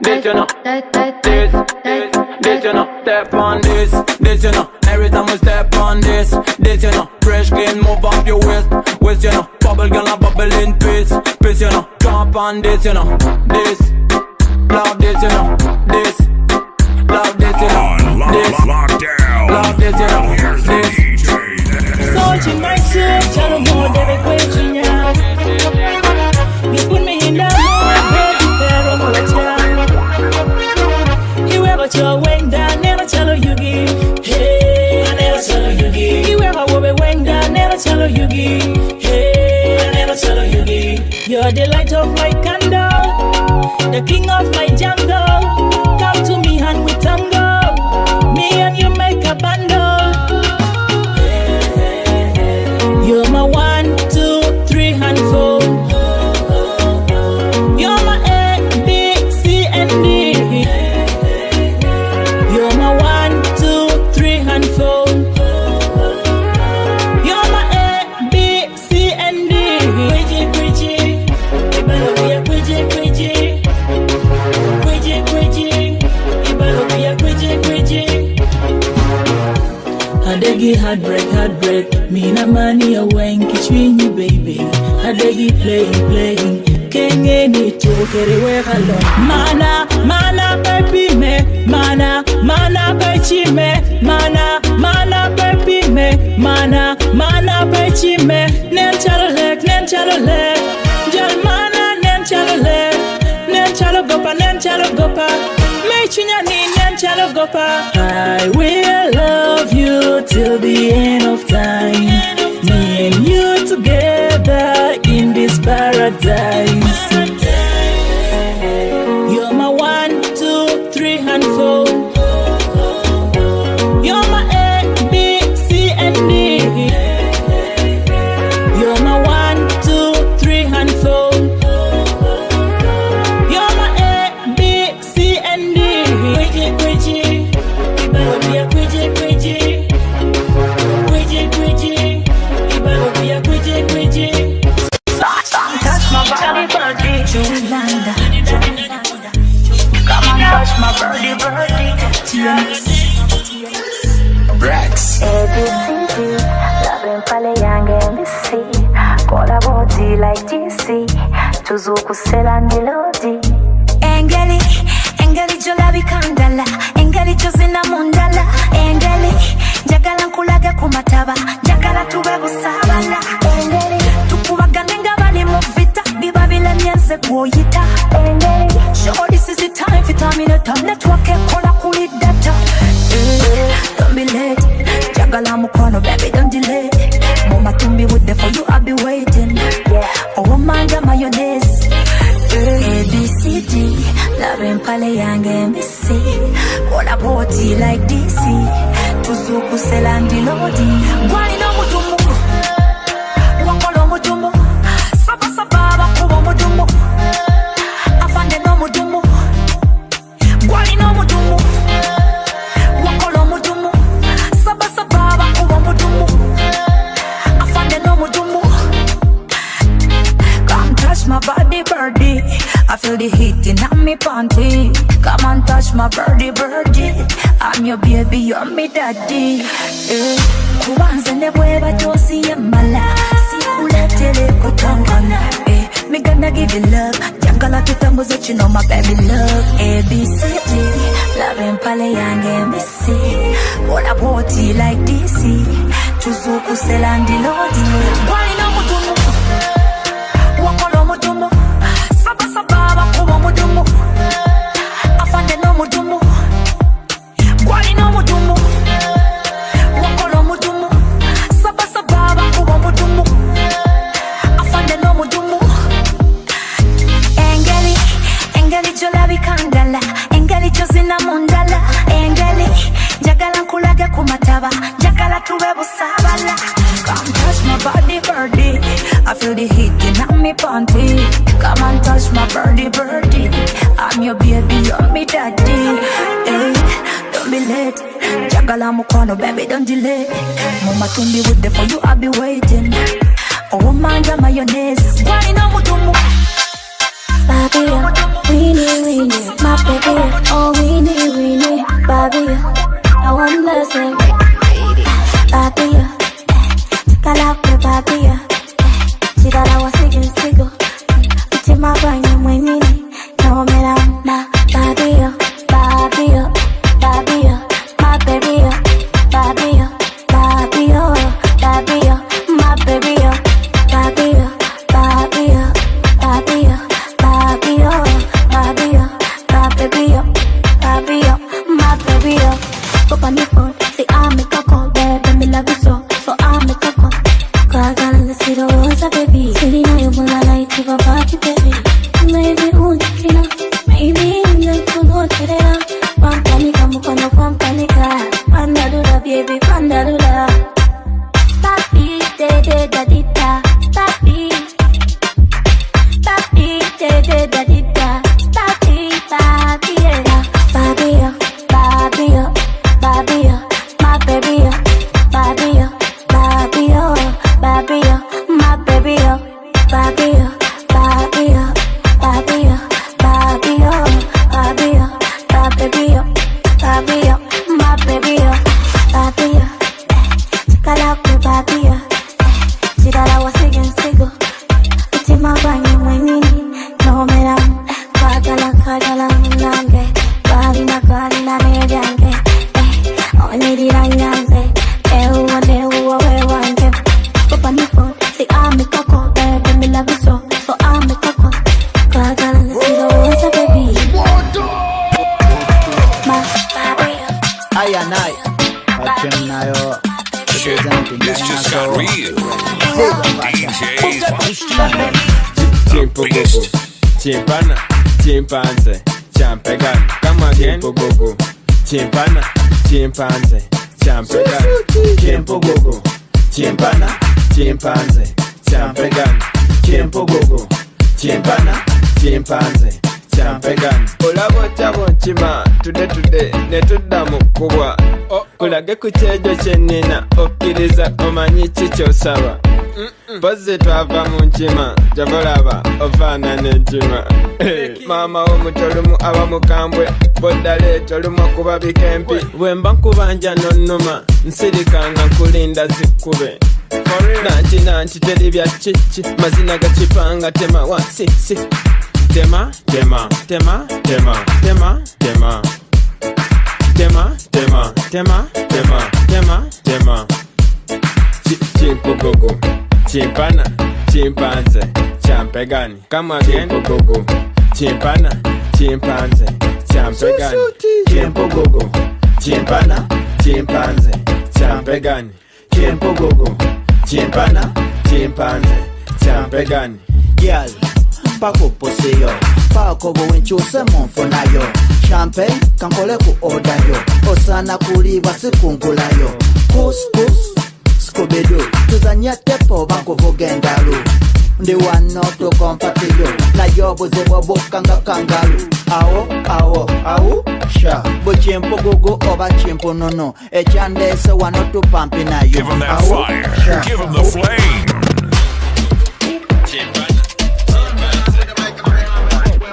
This, you know. This, you know. Step on this, you know. Every time we step on this, you know. Fresh clean, move up your waist, you know. Bubble girl, I bubble in peace, you know. Jump on this, you know. This, love this, you know. This, love this, you know. This, love this, you know. This. So you might say, tell them more than a question. You put me in the mood, baby, better know what you ever tell when I never tell her you give. Hey, I never tell her you give. You ever will be when I never tell her you give. Hey, I never tell her you give. You're the light of my candle, the king of my jungle. Come to me and we tango. Me and you make a bundle. You're my 1, 2, 3 and 4. You're my A, B, C and D. You're my 1, 2, 3 and 4. You're my A, B, C and D. Quiji, quiji, Ibalobia, quiji, quiji, quiji, quiji, Ibalobia, quiji, quiji. Adegi heartbreak. Me na money away, between you, baby. Adegi playing. Kenge ni chokere we halo. Mana baby me. Mana baby me. Mana baby me. Mana baby me. Nen chalo lek. Jal mana nen chalo lek. Nen chalo gopa. Me chunya ni nen chalo gopa. I will love you till the end of time. Me and you together in this paradise. You're my 1, 2, 3 and 4. You're my A, B, C and D. party like DC. Tuzukusela ndilodi. Engeli, engeli jolabi kandala. Engeli jozina mundala. Engeli, njagala nkulaga kumataba. Njagala tube busabala. Engeli, tukubagane nga bali mu vita. Bibabila nyense kuoyita. Engeli, sure this is the time for terminator. Network ekola kuli data. Don't be late. Jagala mukono, baby, don't delay. Mama tumbi with the for you, I'll be waiting. Oh, manga mayonnaise. ABCD, love pale yang MBC. Kola party like DC. Tuzuku selandi lodi. Gwani no mudumu. Wakolo mudumu. Saba saba wakubo mudumu. Afande no mudumu. Gwani no mudumu. Wakolo mudumu. Saba saba wakubo mudumu. Afande no mudumu. Come touch my body, birdie. I feel the heat in my panty. Come and touch my birdie, birdie. I'm your baby, you're me daddy. Kubanze nebweba tosi yamala. Si uletele kutangana. Me gonna give you love. Jangala tutambuze you know my baby love. ABCD, love pale yang MBC. Kola party like DC. Tuzuku selandi lodi. Wali no mudumu. Wakolo mudumu. Saba saba wakubo mudumu. Afande no mudumu. Gwali no mudumu. Wakolo mudumu. Saba saba wakubo mudumu. Afande no mudumu. Engeli, engeli jolabi kandala. Engeli jozina mundala. Engeli, jagala nkulaga kumataba. Jagala tuwe busabala. Come touch my body, birdie. I feel the heat in my panty. Come and touch my birdie, birdie. I'm your baby, you're me daddy. Hey, don't be late. Jagala mukono, baby, don't delay. Mama tumbi with the for you, I'll be waiting. Oh, manga mayonnaise. Why no mudumu? Baby, weenie, my baby. Oh, weenie, baby. I want blessing. Baby, kalakwe baby. See that I was single. It's in my brain, my mini. No matter my baby, baby, baby, my baby, baby, baby, baby, my baby, baby, baby, baby, baby, my baby, Papa me phone, say I make a call, baby, me love you so I make a call. Cause I love to see the rosa, baby. Silly now you wanna like to go party, baby. Maybe un chiquina, maybe un to go to the Pampanica, mukono, pampanica. Pandadura, baby, pandadura. Papi, de dadita. Papi, papi, de dadita. Papi, papi, papi, papi, papi, my baby, baby, baby, baby, my baby, baby, baby, baby, baby, baby, baby, baby, my baby, baby, kalakwe baby. See that I was single. It's in my brain, my mini. No matter, kajala, nange. Karina, nejange. Only ranganze. Ewa, wange. Papa me phone, say I make a call, baby, me love you so I make a call. Kajala, see the rosa, baby. My baby. I. Shit, this just got real. DJs Chimpana, chimpanze, champegan. Come again, pogogo. Chimpana, chimpanze, champegan. Kimpogogo. Chimpana, chimpanze, champegan. Kimpogogo. Chimpana, chimpanze, champegan. Olabo chabo chima, today, netudamu kubwa. Kulage kuchejo chenina, okiriza omanyi chicho sawa. Pozi twava mu nkima, jabolaba ofaana n'enkima. Maama w'omutolumu aba mukambwe, boddaleeta olumu kuba bikempi. Bwe mba nkubanja n'onnuma, nsirikanga nkulinda zikkube. nanti teri bya chichi mazina gachipanga tema wa si tema tema tema tema tema tema tema tema tema tema tema tema chimpogogo chimpana chimpanze champegani kama again gogo chimpana chimpanze champegani chimpogogo chimpana chimpanze champegani chimpogogo chimpana chimpanze champegani girl pako poseyo pako bwenchuse monfonayo champagne kankole ku order yo osana kuliwa sikungulayo kus skobedo tuzanya tepo bako vogendalu ndi wano to kompatiyo na yobo zebo bokanga kangalu awo sha bo chimpo gogo oba chimpo nono echande se wano to pampi na yo give him that fire sha. Give him the flame.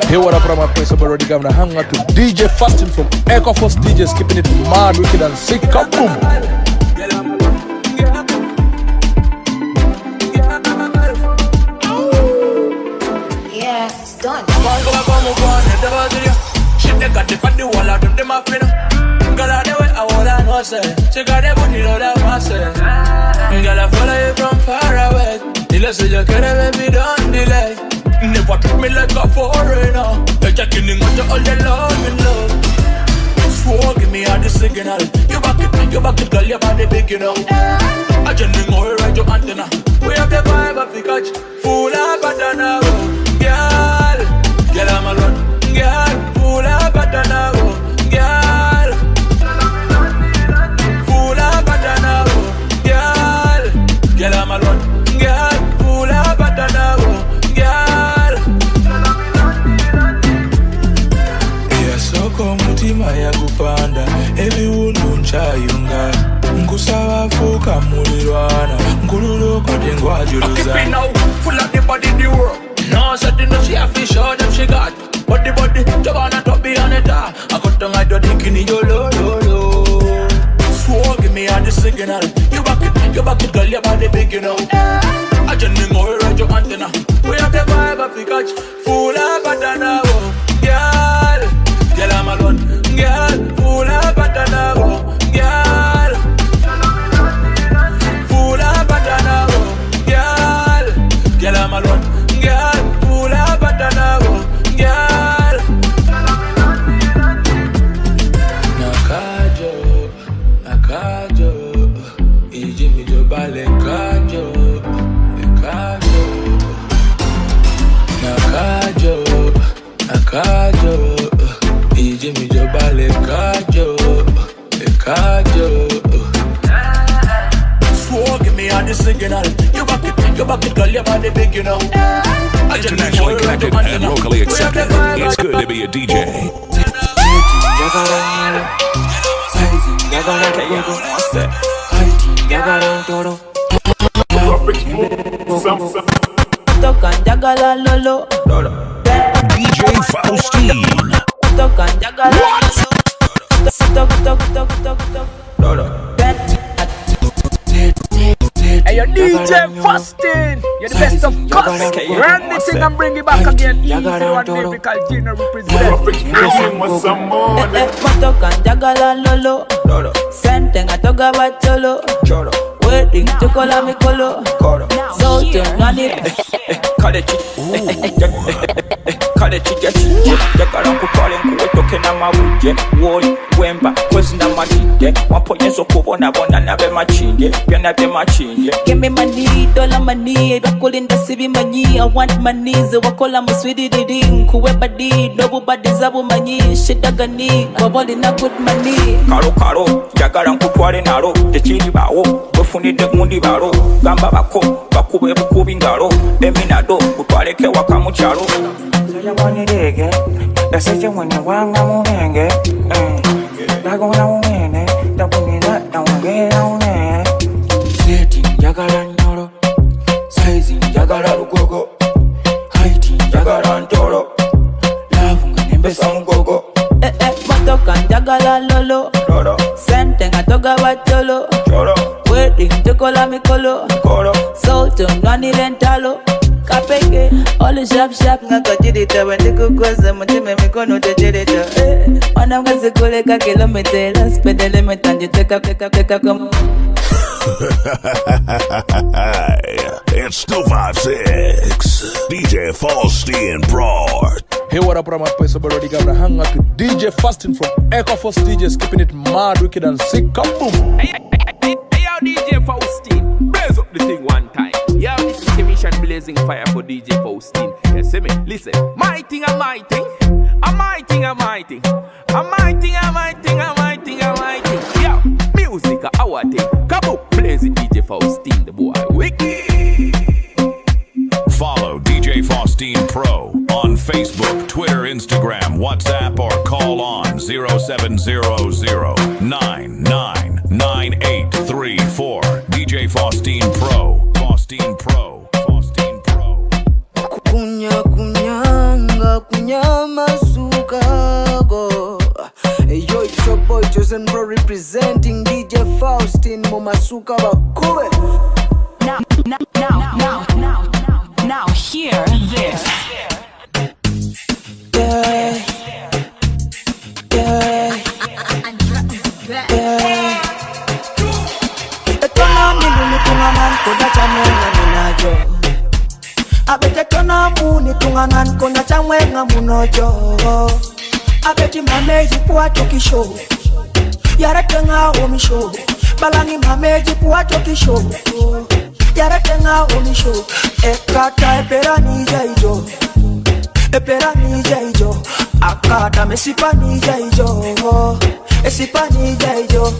Hey, what up, my place? I'm already gonna hang out to DJ Fasting from Echo Force DJs, keeping it mad, wicked, and sick. Come boom. Yeah, it's done. She got the body wall out of the muffin. Girl, I know it, I wanna know, say. She got the body load of muscle. Girl, I follow you from far away. The less you care, baby, don't delay. Never treat me like a foreigner. You're checking in all the love and love. Swore, give me all the signal. You back it, girl, your body big, you know. I just need more right your antenna. We have the vibe of the catch. Full of banana, girl, I'm a run. Girl, full of banana, girl. Full of banana, girl, I'm a run. Girl, full of banana, girl. Yeah, so come mutima ya kupanda. Ebi undu nchayunga. Nkusawa fuka mulirwana. Nkululo kote ngwa juluza. Okay, now, full of the body, the world. No, certain no she have to show them she got. Body, Jabana top behind it. I got tongue I don't think in your low. Swore, give me all the signal. You back it, girl, your body big, you know. I just need more right your antenna. We have the vibe of the catch. Full of banana, girl, I'm alone. Girl, full of banana, girl. Full of banana, girl, I'm alone. Girl, full of banana, girl. Nakajo, ijimi jobale kajo. Nakajo, ijimi jobale kajo. Swore, give me all the signal. You back it, girl, your body big, you know. Internationally connected and locally accepted. It's good to be a DJ. DJ Faustine. Hey, you're DJ Fasting. You're the best of cuss. Run this thing and bring it back again. Easy one lyrical Gina represent. Sentenga toga bacholo. Waiting to call me colo. So turn on it. Jagala nkutwale nkuwetoke n'amawujje woli wemba kwezina matidde wamponyezo kubonabona nabe machinje byonna bye machinje. Give me money, dollar money, bakulinda sibimanyi. I want money, wakola muswidi didi. Nkuwe badi, nobody zabumanyi. Shidagani, waboli na good money. Kalo, jagala nkutwale nalo tekiri bawo wefunidde gundi balo gamba bako bakube bukubi ngalo eminado kutwaleke waka mu kyalo. Yawanirege, daseje mwene wanga mumenge. Dagona mumene, dapunira dawangera une. Seti njagala nyoro, size njagala lugogo, height njagala ntoro, love nembesa mugogo. Matoka njagala lolo, sente nga toga bacholo. Wedding to chokola mikolo soul tone nani lentalo kapeke all sharp sharp ngakajirita bandikukoza mutime mikono tejereta wana ngazikoleka kilometer spedele metanje teka kama It's 256 DJ Faustin Broad. Hey, what up, my place? I'm already gonna hang out with DJ Faustin from Echo Force DJs, keeping it mad, wicked, and sick. Kaboom! Hey, yo, DJ Faustin, blaze up the thing one time. Yo, this is the mission blazing fire for DJ Faustin. You see me? Listen, my thing, my thing. My thing. Yo, music, our thing. Come on, blaze it, DJ Faustin, the boy. Wicked. Follow DJ Faustin Pro on Facebook, Twitter, Instagram, WhatsApp, or call on 0700-999834. DJ Faustin Pro. Faustin Pro. Kunyamasukago. Hey, yo, it's your boy Chosen Pro representing DJ Faustin Momasuka Bakube. Now hear this. Abete tona muni tungangan kona chamwenga munojo. Abeti mameji puato kisho. Yara tenga omisho. Balangi mameji puato kisho. Yara tenga omisho. Ekata epera nijaijo. Epera nijaijo. Akata mesipa nijaijo. Esipa nijaijo.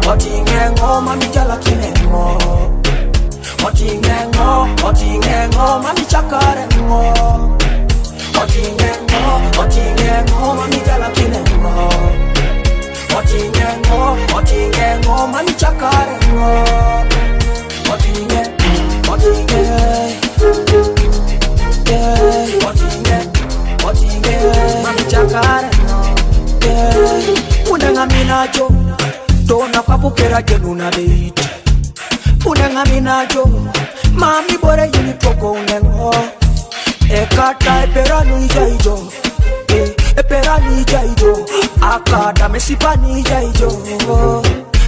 Otingengo, mami jala kinengo. Otingengo, mami chakarengo. Otingengo, mami jala kinengo. Otingengo, mami chakarengo. Mami chakarengo. Unenga minacho, tona papukera jenuna beiti. Unenga minacho, mami bore yini toko unengo. Ekata epera nijaijo. Epera nijaijo. Akata mesipa nijaijo.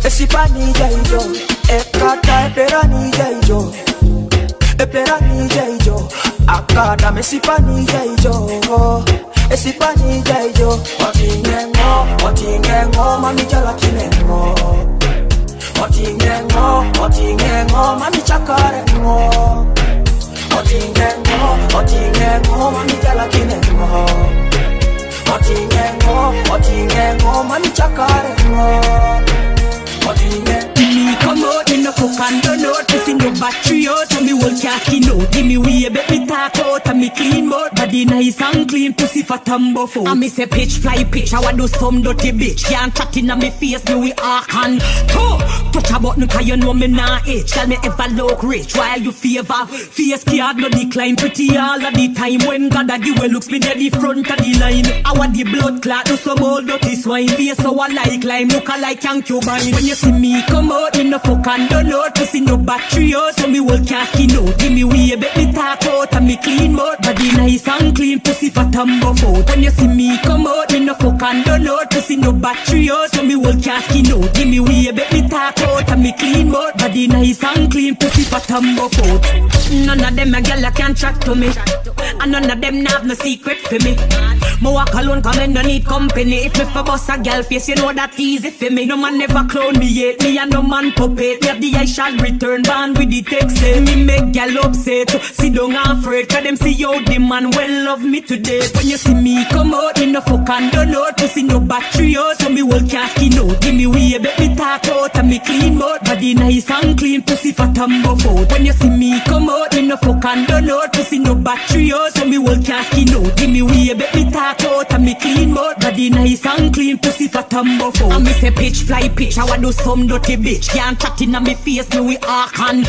Esipa nijaijo. Ekata epera nijaijo. Epera nijaijo. Akata mesipa nijaijo. Esipa nijaijo. Otingengo, mami jala kinengo. Otingengo, mami chakarengo. Otingengo, mami jala kinengo. Otingengo, mami chakarengo. Give me come out in the fuck and don't know. Pressing no battery out and me whole casket out. Give me way, bet me talk out and me clean mouth. Body nice and clean, pussy for tumble for. And me say pitch, fly pitch, I want do some dirty bitch. Can't chat in me face, me we arc and touch a button cause you know me nah itch. Tell me ever look rich while you favor. Face card no decline pretty all of the time. When God a give looks me dead the front of the line. I want the blood clot, do some old dirty swine. Face so I like lime, look alike and Cuban. When you see me come out in the fuck and don't know. Pussy no battery out, so me whole casket out. Give me way, bet me talk out and me clean mouth. Body nice and clean, pussy for tumble out. When you see me come out in the fuck and don't know. Pussy no battery out, so me whole casket out. Give me way, bet me talk out and me clean mouth. Body nice and clean, pussy for tumble out. None of them a girl can chat to me, and none of them have no secret for me. Me walk alone, come and don't need company. If me for boss a girl face, you know that easy for me. No man never clone me yet, me and no man puppet. Me have the I shall return band with the text. Me make girl upset, sit down afraid. Cause them see you the man well love me today. When you see me come out in the fuck and don't know. Pussy no battery out, so me whole casket out. Give me way, bet me talk out and me clean mouth. Body nice and clean, pussy for tumble out. When you see me come out in the fuck and don't know. Pussy no battery out, so me whole casket out. Give me way, bet me talk talk out and me clean mode. Body nice and clean, pussy fat and buff out. And me say pitch, fly pitch, I want do some dirty bitch. Can't chat in on me face, me we arc and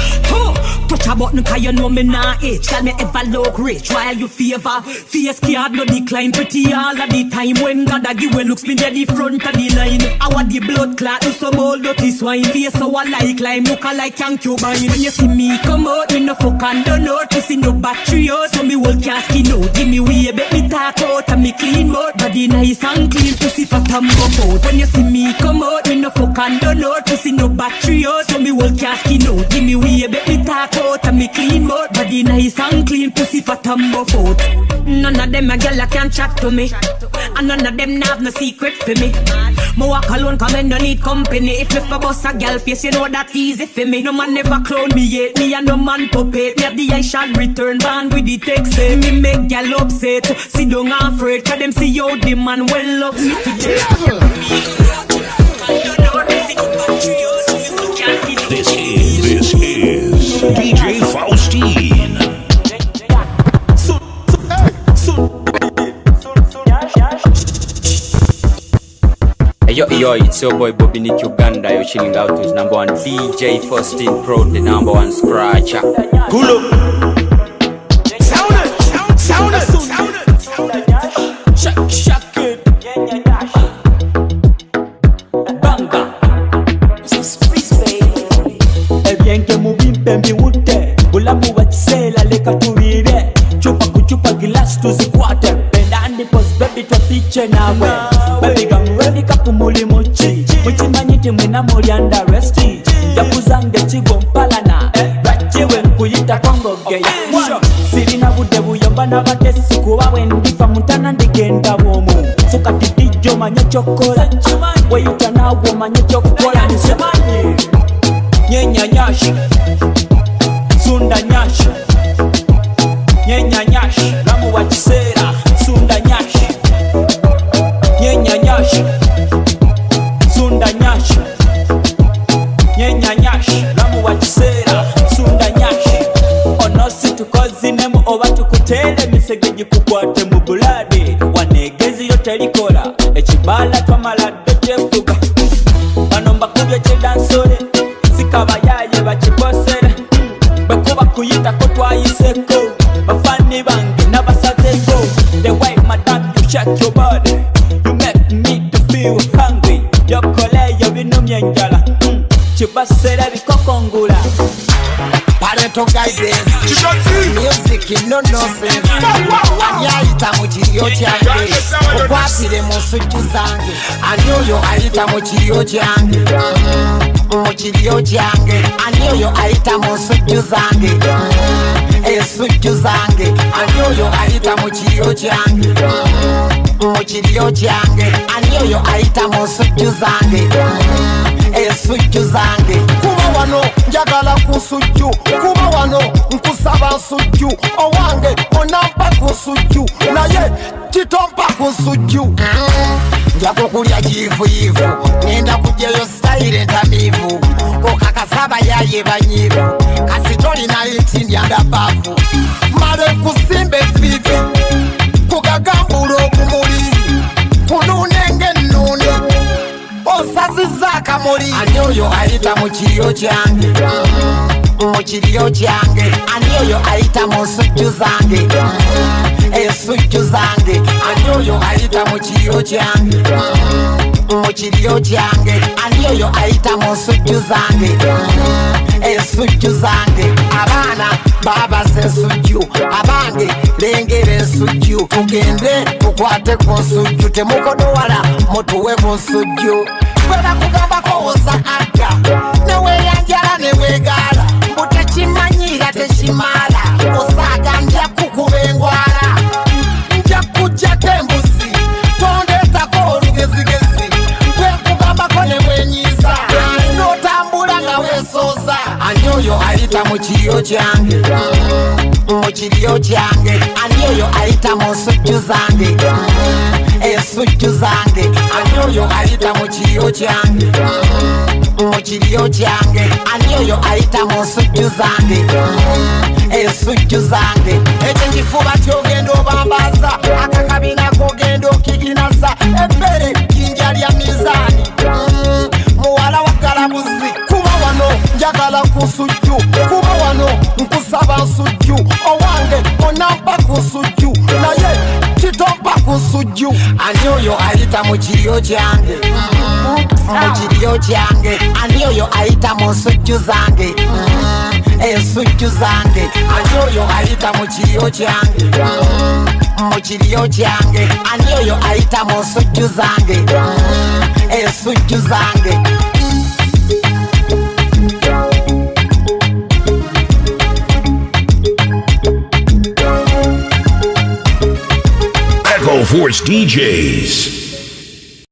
touch a button cause you know me nah itch. Tell me if I look rich while you favor. Face card no decline, pretty all of the time. When God a give way looks me dead the front of the line. I want the blood clot, do some old dirty swine. Face so I like lime, look like concubine. When you see me come out, me no fuck and don't know. Pussy no battery out, so me will can't skin out. Give me way, bet me talk out and me clean mode. Body nice and clean, pussy fat and buff out. When you see me come out, me no fuck and don't know. Pussy no battery out, so me will can't skin out. Give me way, bet me talk out and me clean mode. Body nice and clean, pussy fat and buff out. None of them a girl a can chat to me, and none of them have no secret for me. Me walk alone 'cause me no need company. If me for bust a girl face, you know that easy for me. No man never clone me yet, me and no man puppet. Me have the I shall return band with the text. Me make girl upset, see don't afraid 'cause them see you the man well love me today. This is DJ Faustine. Yo, it's your boy Bobby Nick Uganda. You're chilling out with number one DJ Faustine Pro, the number one scratcher. Pull up. Sound it. Shake it. Banga. E bien que muvimpe mbiwute bulamu wachisela leka tuvive chupa kuchupa glass tuzikwate pendandi pos baby twapiche nawe baby gamready kapumuli muchi muchimanyiti mwena mulianda resti yakuzange chigo mpalana rachiwe nkuyita kongogeya sirina bude buyomba n'abatesi kuba wendifa mutana ndigenda bwomu sokati dijo manye chokola weyita nawe manye chokola nisemanye nyenya nyashi sunda nyashi nyenya nyashi lamu wa kisera sunda nyashi nyenya nyashi sunda nyashi nyenya nyashi lamu wa kisera sunda nyashi onosi tukozinemu oba tukutele misegeji kukwate mu bulade wanegezi yotelikola ekibala twamaladde tefuga bano mbakubye kyedansole sikabayaye bakibosere bekuba kuyita ko twayiseko bafani bange n'abasazeko. The way madam you shake your body, you make me to feel hungry. Yokoleyo binumye njala kibasere bikokongula. Parental guidance, music no nonsense. Anyayita mu kiriyo kyange, okwasire mu nsujju zange. Anyoyo ayita mu kiriyo kyange, mu kiriyo kyange. Anyoyo ayita mu nsujju zange, ensujju zange. Anyoyo ayita mu kiriyo kyange, mu kiriyo kyange. Anyoyo ayita mu nsujju zange, ensujju zange. Kuba wano njagala kusujju, kuba wano nkusaba nsujju. Owange onampa kusujju, naye kitompa kusujju. Njako kulya jivu, ngenda kujyayo style entamivu. Okakasaba yaye banyivu, kasitoli nayo ntindya bavu. Male kusimbe vivi, kugagambula okumuli, kununenge nnune, osaziza akamuli. Anyoyo ayita mu kiriyo kyange, mu kiriyo kyange. Anyoyo ayita mu nsujju zange, ensujju zange. Anyoyo ayita mu kiriyo kyange, mu kiriyo kyange. Anyoyo ayita mu nsujju zange, ensujju zange. Abaana babaze ensujju, abange lengera ensujju. Tugende tukwate ku nsujju, temukodowala mutuwe ku nsujju. Bwera kugambako oza adda, neweyanjala newegaala. Mutekimanyira tekimala, osaga nja kukuba engwala. Nja kujjako embuzi, tondetako olugezigezi. Bwekugambako nebwenyiza, notambula nga weesooza. Anyoyo ayita mu kiriyo kyange, mu kiriyo kyange. Anyoyo ayita mu nsujju zange, ensujju zange. Anyoyo ayita mu kiriyo kyange, mu kiriyo kyange. Anyoyo ayita mu nsujju zange, ensujju zange. Ekyo kifuba kyogenda obambaza, akakabina kogenda kusujju kuba wano nkusaba nsujju owange onampa kusujju naye kitompa kusujju ani oyo ayita mu kiryo kyange mu kiryo kyange ani oyo ayita mu nsujju zange ensujju zange ani oyo ayita mu kiryo kyange mu kiryo kyange ani oyo ayita mu nsujju zange ensujju zange Echo Force DJs.